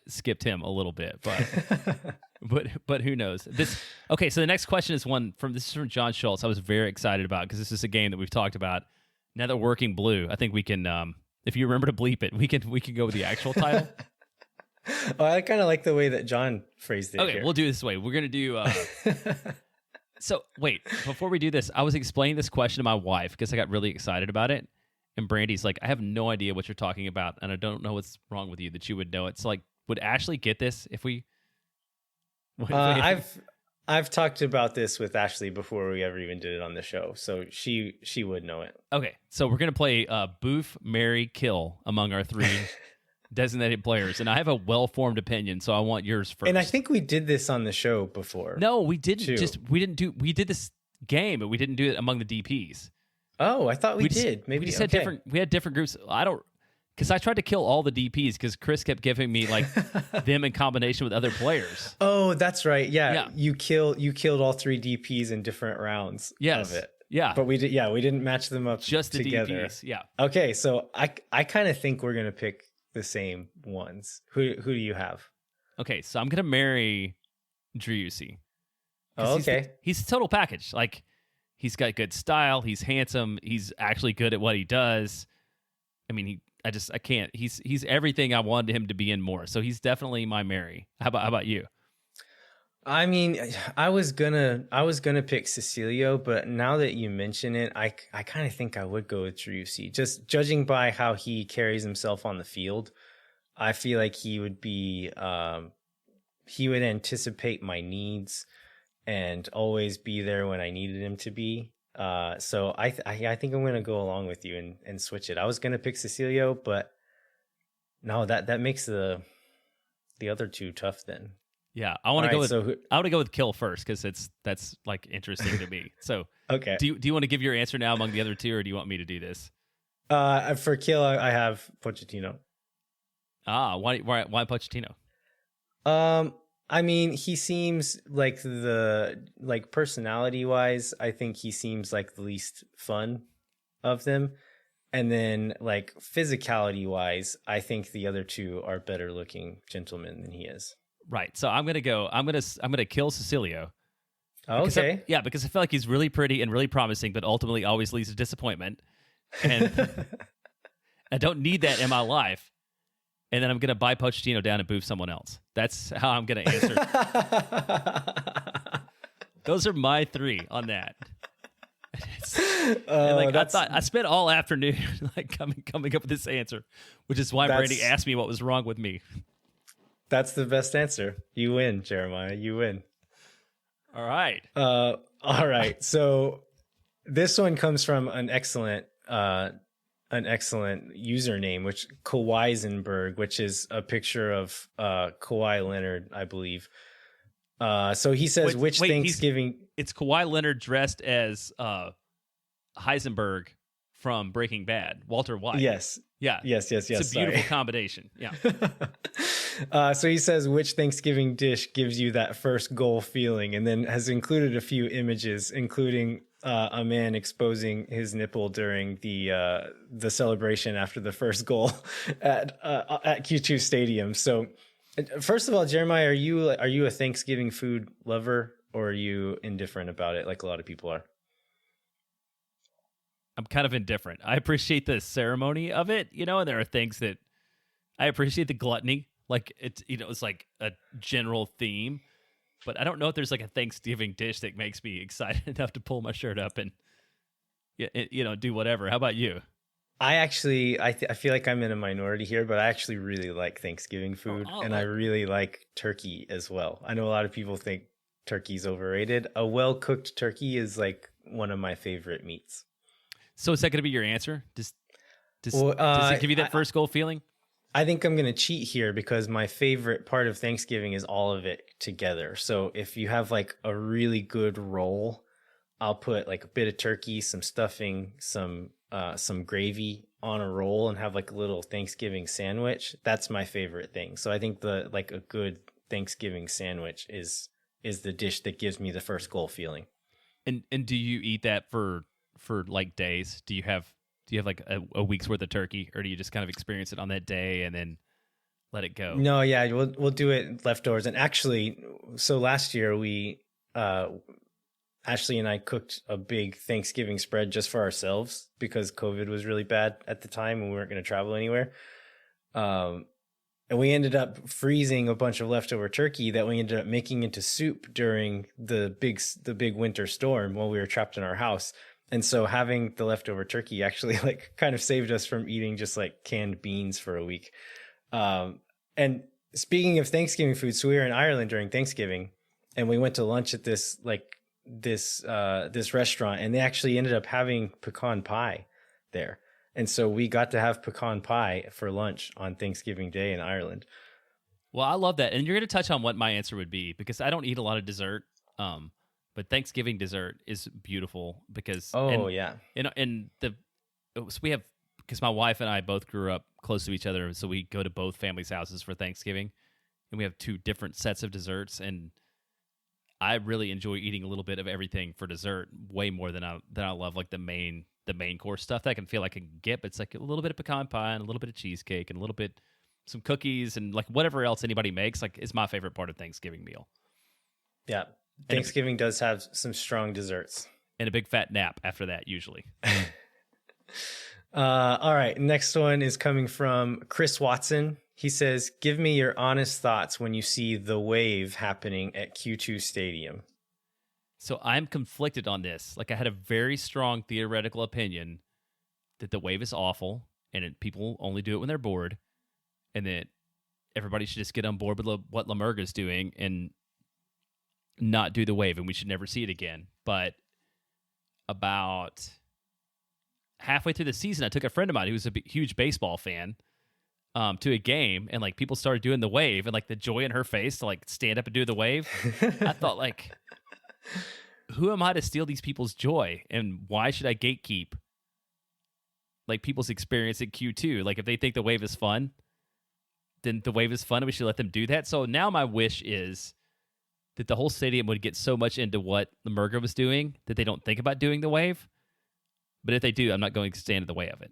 skipped him a little bit, but who knows? So the next question is from John Schultz. I was very excited about because this is a game that we've talked about. Now that we're working blue, I think we can. If you remember to bleep it, we can go with the actual title. Oh, I kind of like the way that John phrased it. Okay, here. We'll do it this way. We're gonna do So wait, before we do this, I was explaining this question to my wife because I got really excited about it. And Brandy's like, I have no idea what you're talking about, and I don't know what's wrong with you that you would know it. So like, would Ashley get this if we? I've talked about this with Ashley before we ever even did it on the show, so she would know it. Okay, so we're gonna play Boof, Marry, Kill among our three designated players, and I have a well-formed opinion, so I want yours first. And I think we did this on the show before. No, we didn't. Too. We did this game, but we didn't do it among the DPs. Oh, I thought we did. Maybe we just had different. We had different groups. Because I tried to kill all the DPs because Chris kept giving me like them in combination with other players. Oh, that's right. Yeah. You killed all three DPs in different rounds of it. Yeah. But we didn't match them up just the together. DPs. Yeah. Okay, so I kind of think we're gonna pick the same ones. Who do you have? Okay, so I'm gonna marry Driussi. Oh, okay. He's a total package. Like he's got good style, he's handsome, he's actually good at what he does. I mean, I can't. He's everything I wanted him to be in more. So he's definitely my Mary. How about you? I mean, I was gonna pick Cecilio, but now that you mention it, I kind of think I would go with Driussi. Just judging by how he carries himself on the field, I feel like he would be he would anticipate my needs and always be there when I needed him to be. So I think I'm gonna go along with you and switch it. I was gonna pick Cecilio, but no, that makes the other two tough then. Yeah, I want to go with. I want to go with Kill first because that's like interesting to me. So okay, do you want to give your answer now among the other two, or do you want me to do this? For Kill, I have Pochettino. Why Pochettino? I mean, he seems like personality wise, I think he seems like the least fun of them. And then like physicality wise, I think the other two are better looking gentlemen than he is. Right. So I'm gonna kill Cecilio. Okay. Because I feel like he's really pretty and really promising, but ultimately always leads to disappointment. And I don't need that in my life. And then I'm going to buy Pochettino down and boof someone else. That's how I'm going to answer. Those are my three on that. I spent all afternoon like coming up with this answer, which is why Brandy asked me what was wrong with me. That's the best answer. You win, Jeremiah. You win. All right. All right. So this one comes from an excellent username, which Kawhisenberg, which is a picture of Kawhi Leonard, I believe. So he says, Thanksgiving? It's Kawhi Leonard dressed as Heisenberg from Breaking Bad, Walter White. Yes. Yeah. Yes. It's a beautiful combination. Yeah. So he says, which Thanksgiving dish gives you that first goal feeling? And then has included a few images, including a man exposing his nipple during the celebration after the first goal at Q2 Stadium. So, first of all, Jeremiah, are you a Thanksgiving food lover, or are you indifferent about it, like a lot of people are? I'm kind of indifferent. I appreciate the ceremony of it, and there are things that I appreciate the gluttony, like it's like a general theme. But I don't know if there's like a Thanksgiving dish that makes me excited enough to pull my shirt up and, do whatever. How about you? I feel like I'm in a minority here, but I actually really like Thanksgiving food, and I really like turkey as well. I know a lot of people think turkey's overrated. A well-cooked turkey is like one of my favorite meats. So is that going to be your answer? Does it give you that first goal feeling? I think I'm going to cheat here because my favorite part of Thanksgiving is all of it together. So if you have like a really good roll, I'll put like a bit of turkey, some stuffing, some gravy on a roll and have like a little Thanksgiving sandwich. That's my favorite thing. So I think a good Thanksgiving sandwich is the dish that gives me the first goal feeling. And do you eat that for like days? Do you have like a week's worth of turkey, or do you just kind of experience it on that day and then let it go? No, yeah, we'll do it leftovers. And actually, so last year we Ashley and I cooked a big Thanksgiving spread just for ourselves because COVID was really bad at the time and we weren't going to travel anywhere. And we ended up freezing a bunch of leftover turkey that we ended up making into soup during the big winter storm while we were trapped in our house. And so having the leftover turkey actually like kind of saved us from eating just like canned beans for a week. And speaking of Thanksgiving food, so we were in Ireland during Thanksgiving, and we went to lunch at this restaurant, and they actually ended up having pecan pie there. And so we got to have pecan pie for lunch on Thanksgiving Day in Ireland. Well, I love that. And you're going to touch on what my answer would be, because I don't eat a lot of dessert. But Thanksgiving dessert is beautiful because so we have, because my wife and I both grew up close to each other, so we go to both families' houses for Thanksgiving, and we have two different sets of desserts, and I really enjoy eating a little bit of everything for dessert, way more than I love like the main course stuff that I can feel like I can get. But it's like a little bit of pecan pie and a little bit of cheesecake and a little bit some cookies and like whatever else anybody makes, like, is my favorite part of Thanksgiving meal. Yeah. Thanksgiving does have some strong desserts. And a big fat nap after that, usually. All right. Next one is coming from Chris Watson. He says, give me your honest thoughts when you see the wave happening at Q2 Stadium. So I'm conflicted on this. Like, I had a very strong theoretical opinion that the wave is awful and people only do it when they're bored, and that everybody should just get on board with what Lamurga's doing and not do the wave, and we should never see it again. But about halfway through the season, I took a friend of mine who's a huge baseball fan to a game, and like people started doing the wave, and like the joy in her face to like stand up and do the wave. I thought, like, who am I to steal these people's joy, and why should I gatekeep like people's experience at Q2? Like, if they think the wave is fun, then the wave is fun, and we should let them do that. So now my wish is that the whole stadium would get so much into what Lamurga was doing that they don't think about doing the wave. But if they do, I'm not going to stand in the way of it.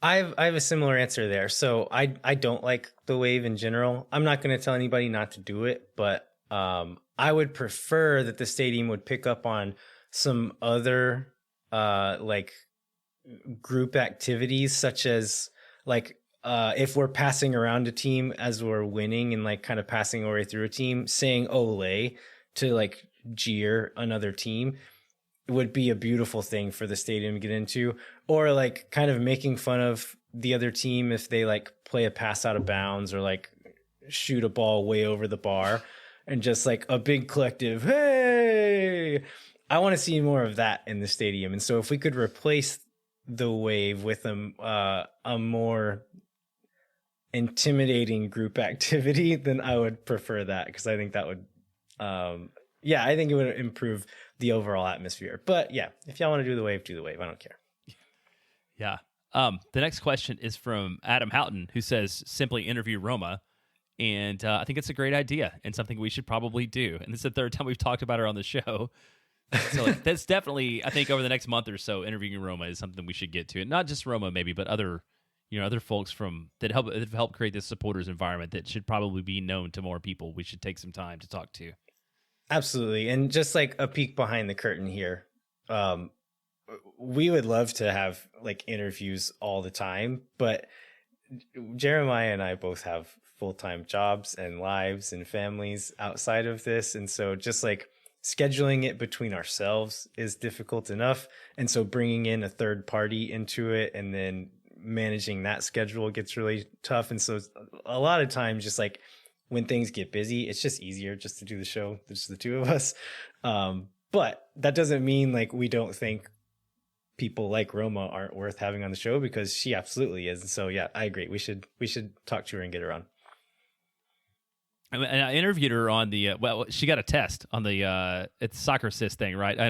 I have a similar answer there. So I don't like the wave in general. I'm not going to tell anybody not to do it, but I would prefer that the stadium would pick up on some other like group activities, such as like if we're passing around a team as we're winning and like kind of passing our way through a team, saying "Ole" to like jeer another team would be a beautiful thing for the stadium to get into. Or like kind of making fun of the other team if they like play a pass out of bounds or like shoot a ball way over the bar, and just like a big collective, hey! I want to see more of that in the stadium. And so if we could replace the wave with a more intimidating group activity, then I would prefer that, because I think that would I think it would improve the overall atmosphere. But yeah, if y'all want to do the wave, do the wave. I don't care. Yeah. The next question is from Adam Houghton, who says, simply interview Roma. And I think it's a great idea and something we should probably do. And this is the third time we've talked about her on the show. So like, that's definitely, I think over the next month or so, interviewing Roma is something we should get to. And not just Roma maybe, but other folks that help create this supporters environment that should probably be known to more people. We should take some time to talk to. Absolutely. And just like a peek behind the curtain here, we would love to have like interviews all the time, but Jeremiah and I both have full-time jobs and lives and families outside of this. And so just like scheduling it between ourselves is difficult enough. And so bringing in a third party into it and then managing that schedule gets really tough. And so a lot of times, just like when things get busy, it's just easier just to do the show, just the two of us. But that doesn't mean like we don't think people like Roma aren't worth having on the show, because she absolutely is. And so yeah, I agree. We should talk to her and get her on. And I interviewed her on the she got a test on the it's soccer sis thing, right? I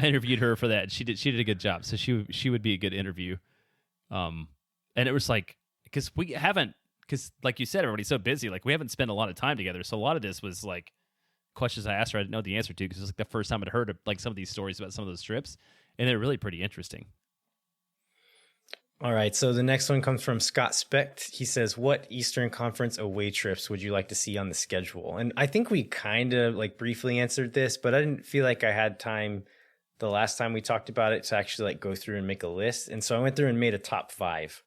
interviewed her for that. She did a good job, so she would be a good interview. And it was like, because like you said, everybody's so busy. Like, we haven't spent a lot of time together, so a lot of this was like questions I asked her I didn't know the answer to, because it was like the first time I'd heard of like some of these stories about some of those trips, and they're really pretty interesting. All right, so the next one comes from Scott Specht. He says, what Eastern Conference away trips would you like to see on the schedule? And I think we kind of like briefly answered this, but I didn't feel like I had time the last time we talked about it to actually like go through and make a list. And so I went through and made a top 5.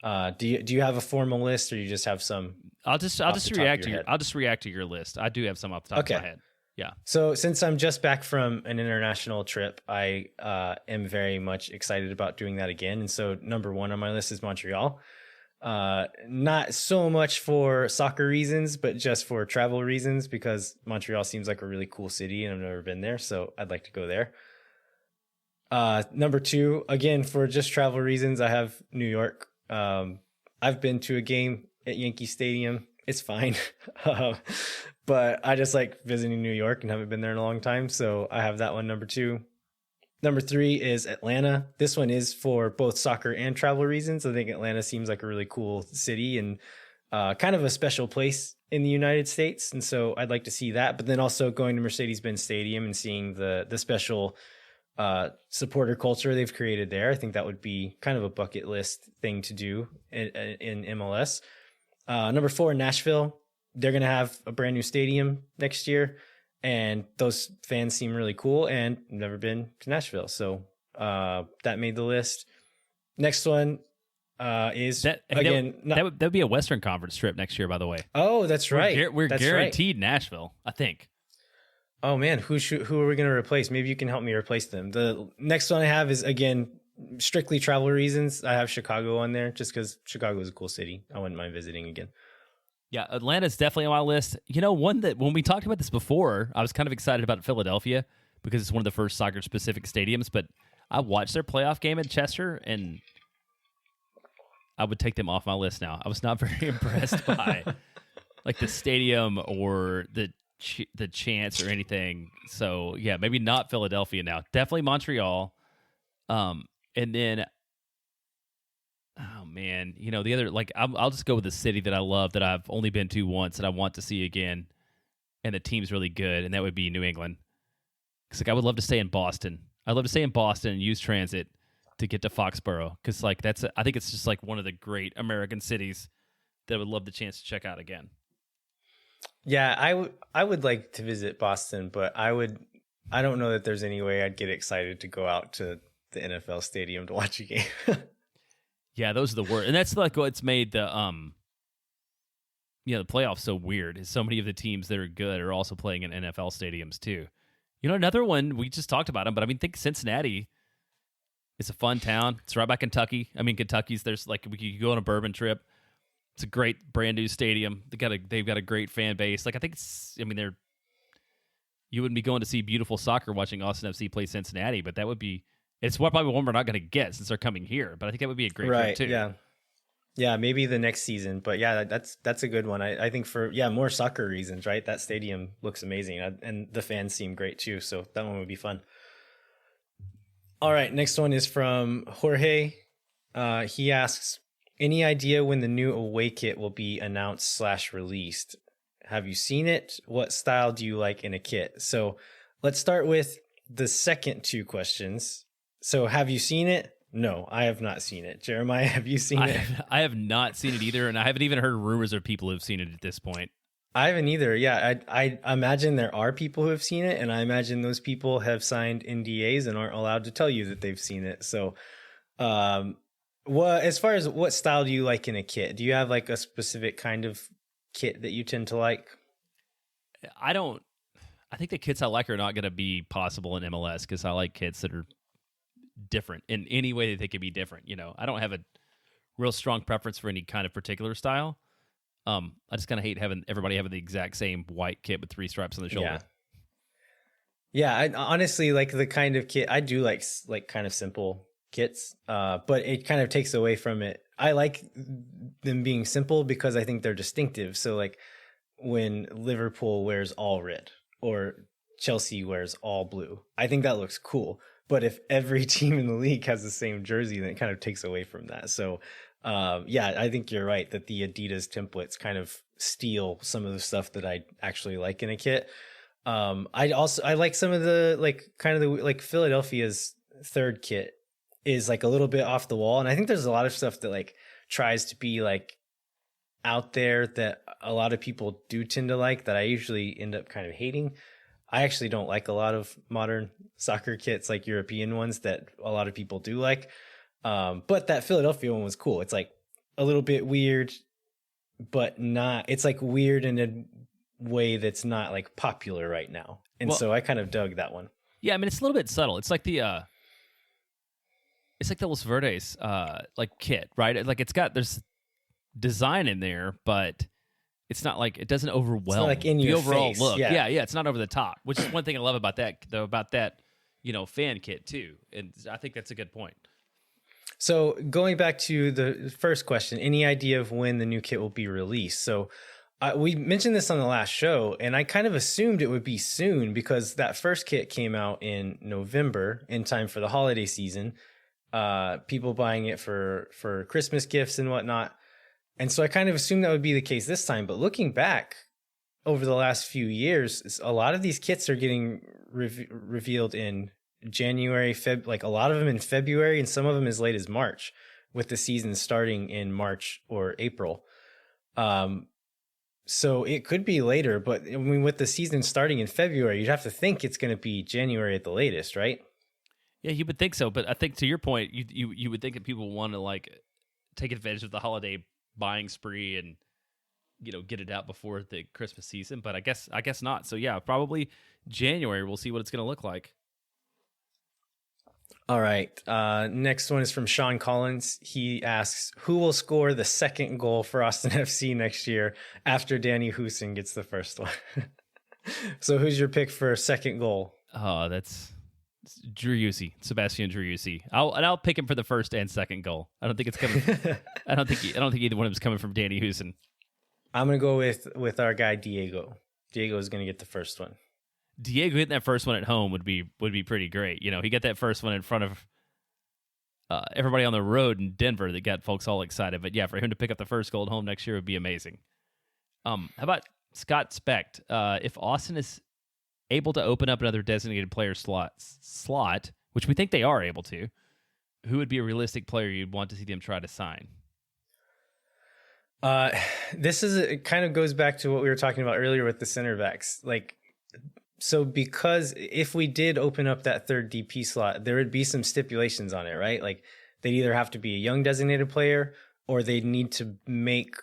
Do you have a formal list, or you just have some? I'll just react to I'll just react to your list. I do have some off the top of my head. Yeah. So since I'm just back from an international trip, I am very much excited about doing that again. And so number one on my list is Montreal. Not so much for soccer reasons, but just for travel reasons, because Montreal seems like a really cool city and I've never been there. So I'd like to go there. Number two, again, for just travel reasons, I have New York. I've been to a game at Yankee Stadium. It's fine. But I just like visiting New York and haven't been there in a long time. So I have that one, number two. Number three is Atlanta. This one is for both soccer and travel reasons. I think Atlanta seems like a really cool city and kind of a special place in the United States. And so I'd like to see that. But then also going to Mercedes-Benz Stadium and seeing the special supporter culture they've created there. I think that would be kind of a bucket list thing to do in MLS. Number four, Nashville. They're going to have a brand new stadium next year, and those fans seem really cool, and I've never been to Nashville. So that made the list. Next one is that would be a Western Conference trip next year, by the way. Oh, that's right. We're guaranteed right. Nashville, I think. Oh man, who are we going to replace? Maybe you can help me replace them. The next one I have is, again, strictly travel reasons. I have Chicago on there just because Chicago is a cool city. I wouldn't mind visiting again. Yeah, Atlanta's definitely on my list. You know, one that when we talked about this before, I was kind of excited about Philadelphia because it's one of the first soccer-specific stadiums, but I watched their playoff game at Chester, and I would take them off my list now. I was not very impressed by like the stadium or the chants or anything. So, yeah, maybe not Philadelphia now. Definitely Montreal. And then oh man, you know, the other, like, I'll just go with the city that I love, that I've only been to once, that I want to see again, and the team's really good, and that would be New England. Because, like, I would love to stay in Boston. I'd love to stay in Boston and use transit to get to Foxborough, because, like, I think it's just, like, one of the great American cities that I would love the chance to check out again. Yeah, I would like to visit Boston, but I don't know that there's any way I'd get excited to go out to the NFL stadium to watch a game. Yeah, those are the worst. And that's like what's made the the playoffs so weird. Is so many of the teams that are good are also playing in NFL stadiums too. You know, another one, we just talked about them, but I mean, think Cincinnati. It's a fun town. It's right by Kentucky. I mean, Kentucky's, there's like, we could go on a bourbon trip. It's a great brand new stadium. They've got a great fan base. Like, I think you wouldn't be going to see beautiful soccer watching Austin FC play Cincinnati, but it's probably one we're not going to get since they're coming here. But I think that would be a great trip too. Yeah, maybe the next season. But yeah, that's a good one. I think for more soccer reasons, right? That stadium looks amazing, and the fans seem great too. So that one would be fun. All right, next one is from Jorge. He asks, any idea when the new away kit will be announced / released? Have you seen it? What style do you like in a kit? So let's start with the second two questions. So have you seen it? No, I have not seen it. Jeremiah, have you seen it? I have not seen it either, and I haven't even heard rumors of people who've seen it at this point. I haven't either. Yeah, I imagine there are people who have seen it, and I imagine those people have signed NDAs and aren't allowed to tell you that they've seen it. So, as far as what style do you like in a kit? Do you have like a specific kind of kit that you tend to like? I think the kits I like are not going to be possible in MLS because I like kits that are different in any way that they can be different. You know, I don't have a real strong preference for any kind of particular style. I just kind of hate having everybody having the exact same white kit with 3 stripes on the shoulder. Yeah. I honestly like the kind of kit I do like kind of simple kits, but it kind of takes away from it. I like them being simple because I think they're distinctive. So like when Liverpool wears all red or Chelsea wears all blue, I think that looks cool. But if every team in the league has the same jersey, then it kind of takes away from that. So, I think you're right that the Adidas templates kind of steal some of the stuff that I actually like in a kit. I like some of the like Philadelphia's third kit is like a little bit off the wall. And I think there's a lot of stuff that like tries to be like out there that a lot of people do tend to like that I usually end up kind of hating. I actually don't like a lot of modern soccer kits, like European ones that a lot of people do like. But that Philadelphia one was cool. It's like a little bit weird, but not. It's like weird in a way that's not like popular right now, and so I kind of dug that one. Yeah, I mean it's a little bit subtle. It's like the Los Verdes like kit, right? Like there's design in there, but it's not like it doesn't overwhelm it's not like in the your overall face. look. Yeah. It's not over the top, which is one thing I love about that, though, about that, fan kit too. And I think that's a good point. So going back to the first question, any idea of when the new kit will be released? So we mentioned this on the last show, and I kind of assumed it would be soon because that first kit came out in November in time for the holiday season. People buying it for Christmas gifts and whatnot. And so I kind of assumed that would be the case this time. But looking back over the last few years, a lot of these kits are getting revealed in January, like a lot of them in February, and some of them as late as March, with the season starting in March or April. So it could be later, but I mean, with the season starting in February, you'd have to think it's going to be January at the latest, right? Yeah, you would think so, but I think to your point, you would think that people want to like take advantage of the holiday buying spree and get it out before the Christmas season. But I guess not. So yeah, probably January. We'll see what it's going to look like. All right. Next one is from Sean Collins. He asks, who will score the second goal for Austin FC next year after Danny Houston gets the first one? So who's your pick for second goal? Oh, that's Driussi, Sebastian Driussi. I'll pick him for the first and second goal. I don't think it's coming. I don't think either one of them is coming from Danny Houston. I'm gonna go with our guy Diego. Diego is gonna get the first one. Diego hitting that first one at home would be pretty great. He got that first one in front of everybody on the road in Denver that got folks all excited. But yeah, for him to pick up the first goal at home next year would be amazing. How about Scott Specht? If Austin is able to open up another designated player slot, which we think they are able to, who would be a realistic player you'd want to see them try to sign? It kind of goes back to what we were talking about earlier with the center backs. So because if we did open up that third DP slot, there would be some stipulations on it, right? Like they'd either have to be a young designated player or they'd need to make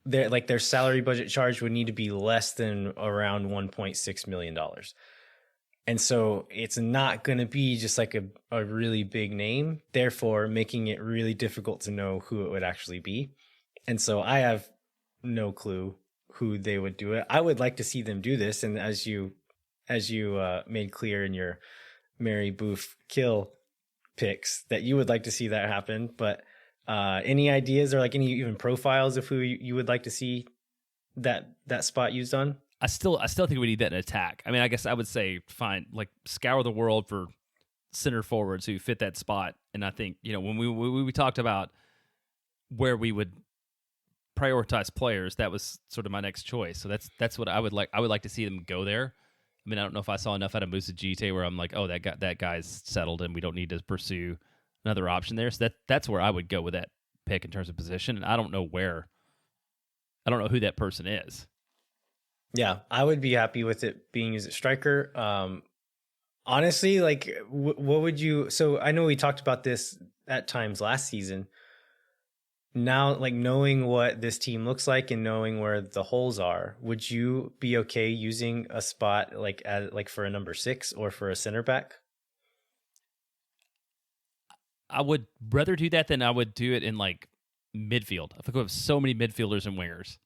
their salary budget charge would need to be less than around $1.6 million. And so it's not going to be just like a really big name, therefore making it really difficult to know who it would actually be. And so I have no clue who they would do it. I would like to see them do this. And as you made clear in your Mary Boof kill picks, that you would like to see that happen. But any ideas or like any even profiles of who you would like to see that spot used on? I still think we need that in attack. I mean, I guess I would say scour the world for center forwards who fit that spot. And I think, when we talked about where we would prioritize players, that was sort of my next choice. So that's what I would like. I would like to see them go there. I mean, I don't know if I saw enough out of Musa Jite where I'm like, oh, that guy's settled and we don't need to pursue another option there. So that's where I would go with that pick in terms of position. And I don't know who that person is. Yeah, I would be happy with it being as a striker. Honestly, like, what would you? So I know we talked about this at times last season. Now, like knowing what this team looks like and knowing where the holes are, would you be okay using a spot like for a number 6 or for a center back? I would rather do that than I would do it in like midfield. I think we have so many midfielders and wingers,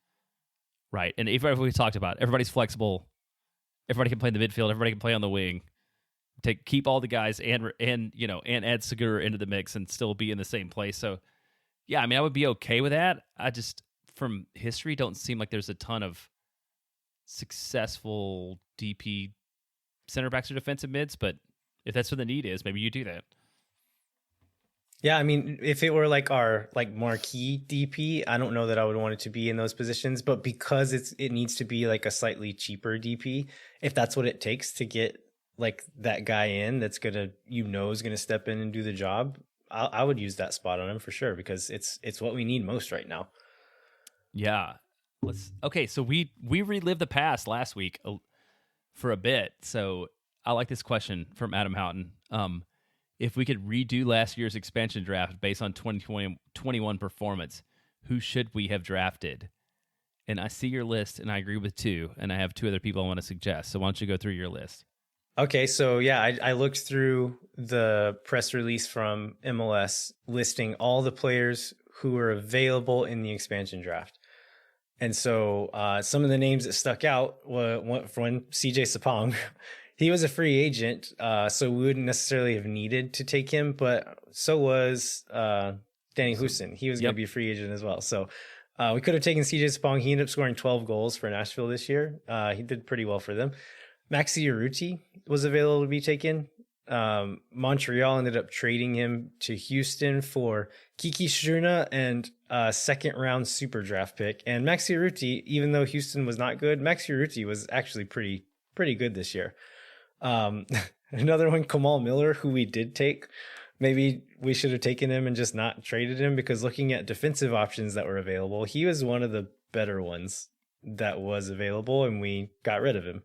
right? And if we talked about, everybody's flexible. Everybody can play in the midfield. Everybody can play on the wing. Keep all the guys and add Segura into the mix and still be in the same place. So. Yeah, I mean, I would be okay with that. I just, from history, don't seem like there's a ton of successful DP center backs or defensive mids, but if that's what the need is, maybe you do that. Yeah, I mean, if it were like our marquee DP, I don't know that I would want it to be in those positions, but because it needs to be like a slightly cheaper DP, if that's what it takes to get like that guy in that's gonna is gonna step in and do the job, I would use that spot on him for sure because it's what we need most right now. Yeah. So we relived the past last week for a bit. So I like this question from Adam Houghton. If we could redo last year's expansion draft based on 2021 performance, who should we have drafted? And I see your list, and I agree with 2, and I have 2 other people I want to suggest. So why don't you go through your list? Okay, so yeah, I looked through the press release from MLS listing all the players who were available in the expansion draft. And so some of the names that stuck out were one CJ Sapong. He was a free agent, so we wouldn't necessarily have needed to take him, but so was Danny Houston. He was going to be a free agent as well. So we could have taken CJ Sapong. He ended up scoring 12 goals for Nashville this year. He did pretty well for them. Maxi Urruti was available to be taken. Montreal ended up trading him to Houston for Kiki Struna and a second-round super draft pick. And Maxi Urruti, even though Houston was not good, Maxi Urruti was actually pretty good this year. Another one, Kamal Miller, who we did take. Maybe we should have taken him and just not traded him, because looking at defensive options that were available, he was one of the better ones that was available, and we got rid of him.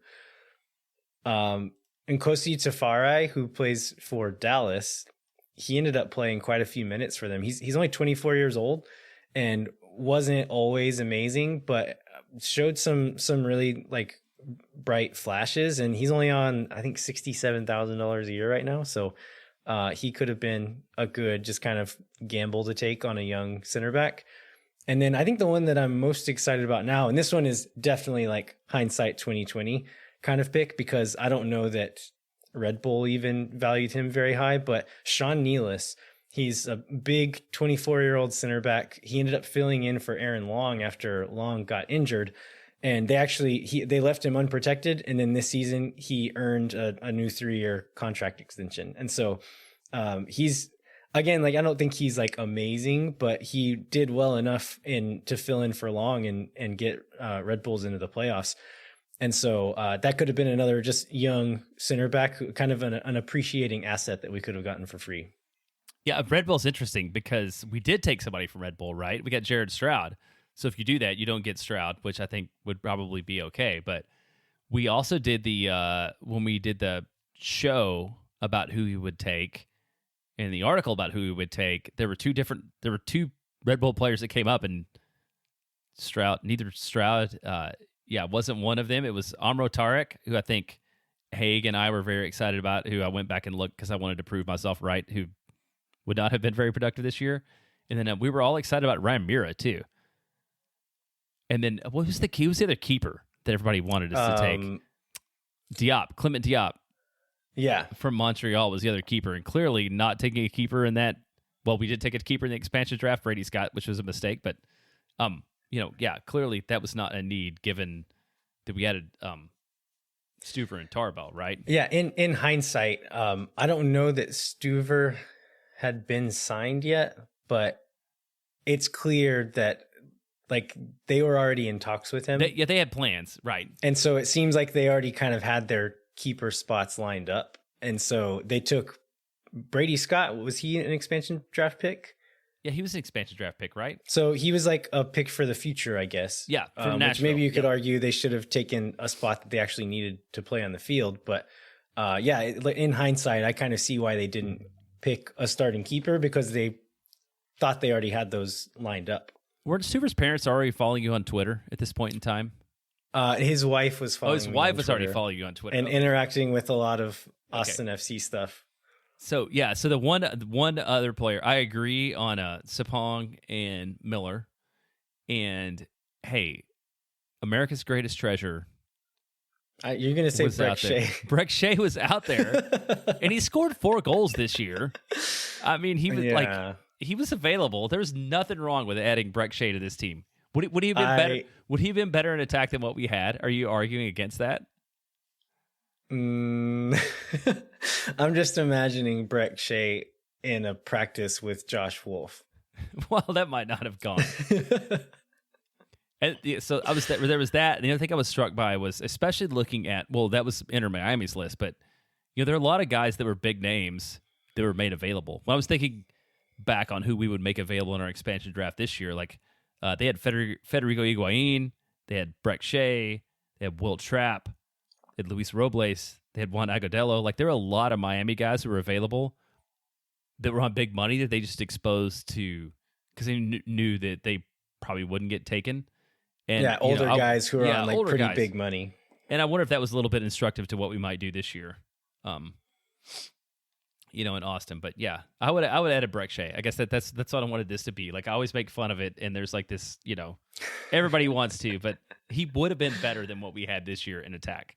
Nkosi Tafari, who plays for Dallas, he ended up playing quite a few minutes for them. He's only 24 years old and wasn't always amazing, but showed some really like bright flashes. And he's only on, I think, $67,000 a year right now. So he could have been a good just kind of gamble to take on a young center back. And then I think the one that I'm most excited about now, and this one is definitely like hindsight 2020 kind of pick, because I don't know that Red Bull even valued him very high, but Sean Nealis, he's a big 24-year-old center back. He ended up filling in for Aaron Long after Long got injured, and they left him unprotected. And then this season he earned a new 3-year contract extension. And so he's, again, like, I don't think he's like amazing, but he did well enough to fill in for Long and get Red Bulls into the playoffs. And so that could have been another just young center back, kind of an appreciating asset that we could have gotten for free. Yeah, Red Bull's interesting because we did take somebody from Red Bull, right? We got Jared Stroud. So if you do that, you don't get Stroud, which I think would probably be okay. But we also did when we did the show about who he would take, and the article about who he would take, there were two Red Bull players that came up, and neither Stroud, wasn't one of them. It was Amro Tarek, who I think Haig and I were very excited about, who I went back and looked because I wanted to prove myself right, who would not have been very productive this year. And then we were all excited about Ryan Mira, too. And then what was the other keeper that everybody wanted us to take? Clement Diop. Yeah. From Montreal was the other keeper. And clearly not taking a keeper in that. Well, we did take a keeper in the expansion draft, Brady Scott, which was a mistake. But, clearly that was not a need given that we added Stuver and Tarbell, right? Yeah. In hindsight, I don't know that Stuver had been signed yet, but it's clear that like they were already in talks with him. They had plans, right? And so it seems like they already kind of had their keeper spots lined up. And so they took Brady Scott. Was he an expansion draft pick? Yeah, he was an expansion draft pick, right? So he was like a pick for the future, I guess. Yeah, from Nashville. Which maybe you could argue they should have taken a spot that they actually needed to play on the field. But in hindsight, I kind of see why they didn't pick a starting keeper, because they thought they already had those lined up. Were Stuver's parents already following you on Twitter at this point in time? His wife was following his wife was already following you on Twitter. And interacting with a lot of Austin FC stuff. So, so the one other player, I agree on Sapong and Miller. And, hey, America's greatest treasure. You're going to say Breck Shea. Breck Shea was out there, and he scored 4 goals this year. I mean, he was he was available. There's nothing wrong with adding Breck Shea to this team. Would he have been better? Would he have been better in attack than what we had? Are you arguing against that? I'm just imagining Breck Shea in a practice with Josh Wolf. Well, that might not have gone. And so there was that. And the other thing I was struck by was, especially looking at, that was Inter Miami's list, but there are a lot of guys that were big names that were made available. When I was thinking back on who we would make available in our expansion draft this year, like they had Federico Higuain, they had Breck Shea, they had Will Trapp, they had Luis Robles, they had Juan Agudelo. Like, there were a lot of Miami guys who were available that were on big money that they just exposed to, because they knew that they probably wouldn't get taken. And yeah, older guys who are on like pretty big money. And I wonder if that was a little bit instructive to what we might do this year, in Austin. But yeah, I would add a Breck Shea. I guess that's what I wanted this to be. Like, I always make fun of it, and there's like this, everybody wants to, but he would have been better than what we had this year in attack.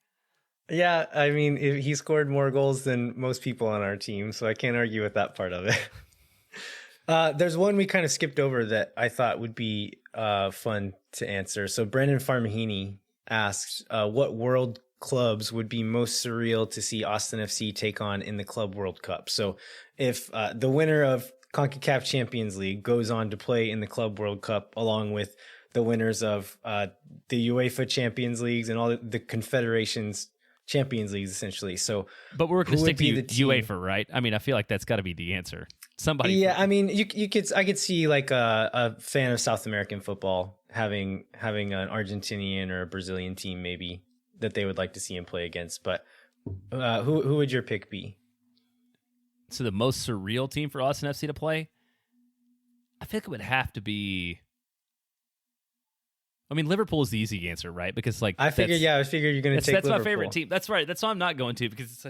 Yeah, I mean, he scored more goals than most people on our team, so I can't argue with that part of it. There's one we kind of skipped over that I thought would be fun to answer. So Brendan Farmahini asked, what world clubs would be most surreal to see Austin FC take on in the Club World Cup? So if the winner of CONCACAF Champions League goes on to play in the Club World Cup along with the winners of the UEFA Champions Leagues and all the Confederations Champions Leagues, essentially. So, but we're going to stick to UEFA, right? I mean, I feel like that's got to be the answer. Somebody. Yeah, I mean, I could see like a fan of South American football having an Argentinian or a Brazilian team maybe that they would like to see him play against. But who would your pick be? So the most surreal team for Austin FC to play, I feel like it would have to be. I mean, Liverpool is the easy answer, right? Because I figured you're going to take Liverpool. That's my favorite team. That's right. That's why I'm not going to, because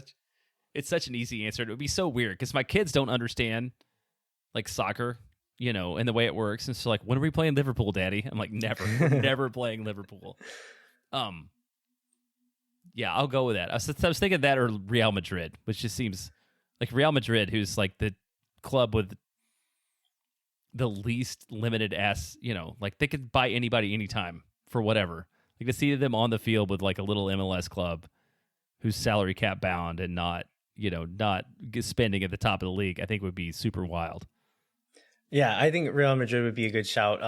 it's such an easy answer. It would be so weird because my kids don't understand like soccer, and the way it works. And so like, when are we playing Liverpool, Daddy? I'm like, never, never playing Liverpool. Yeah, I'll go with that. I was thinking that or Real Madrid, which just seems like Real Madrid, who's like the club with the least limited like they could buy anybody anytime for whatever. Like to see them on the field with like a little MLS club who's salary cap bound and not spending at the top of the league, I think would be super wild. Yeah, I think Real Madrid would be a good shout.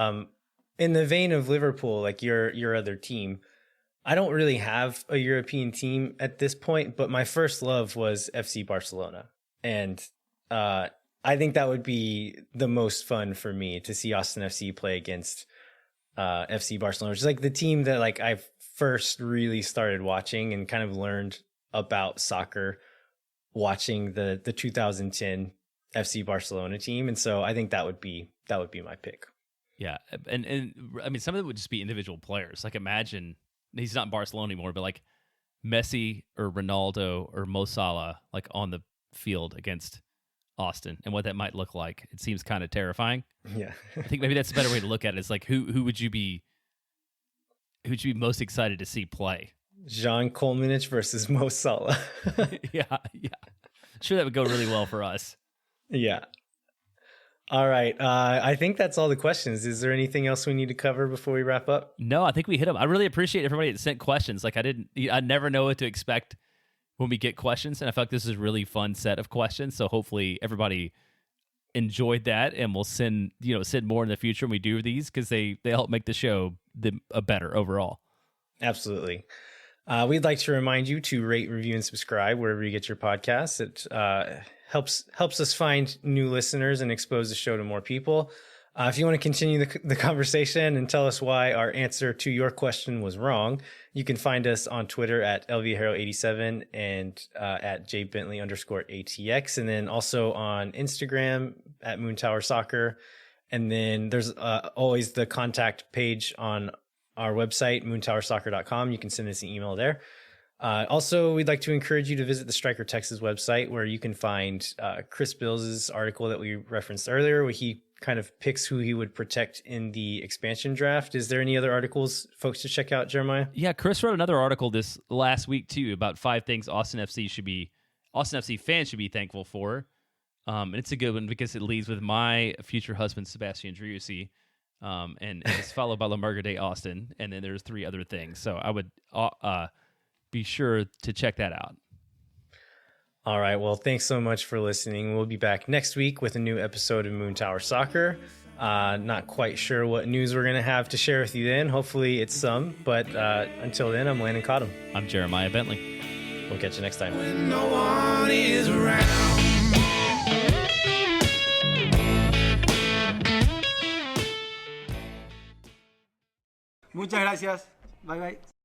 In the vein of Liverpool, like your other team, I don't really have a European team at this point, but my first love was FC Barcelona. And I think that would be the most fun for me to see Austin FC play against FC Barcelona, which is like the team that like I first really started watching and kind of learned about soccer watching the 2010 FC Barcelona team. And so I think that would be my pick. Yeah. And I mean, some of it would just be individual players. Like imagine he's not in Barcelona anymore, but like Messi or Ronaldo or Mo Salah, like on the field against Austin and what that might look like. It seems kind of terrifying. Yeah. I think maybe that's a better way to look at it. It's like, who would you be most excited to see play? Jean Kolmanich versus Mo Salah. Yeah. Sure, that would go really well for us. Yeah. All right. I think that's all the questions. Is there anything else we need to cover before we wrap up? No, I think we hit them. I really appreciate everybody that sent questions. Like I never know what to expect when we get questions, and I feel like this is a really fun set of questions. So hopefully everybody enjoyed that, and we'll send more in the future when we do these because they help make the show better overall. Absolutely. We'd like to remind you to rate, review, and subscribe wherever you get your podcasts. It helps us find new listeners and expose the show to more people. If you want to continue the conversation and tell us why our answer to your question was wrong, you can find us on Twitter at LVHero87 and at JBentley_ATX, and then also on Instagram at Moontower Soccer. And then there's always the contact page on our website, moontowersoccer.com. You can send us an email there. Also, we'd like to encourage you to visit the Striker Texas website, where you can find Chris Bills' article that we referenced earlier, where he kind of picks who he would protect in the expansion draft. Is there any other articles folks to check out, Jeremiah? Yeah, Chris wrote another article this last week too about 5 things Austin FC fans should be thankful for. And it's a good one because it leads with my future husband, Sebastian Driussi, and it's followed by La Marga de Austin, and then there's 3 other things. So I would be sure to check that out. All right. Well, thanks so much for listening. We'll be back next week with a new episode of Moon Tower Soccer. Not quite sure what news we're going to have to share with you then. Hopefully it's some. But until then, I'm Landon Cottom. I'm Jeremiah Bentley. We'll catch you next time. When no one is around. Muchas gracias. Bye bye.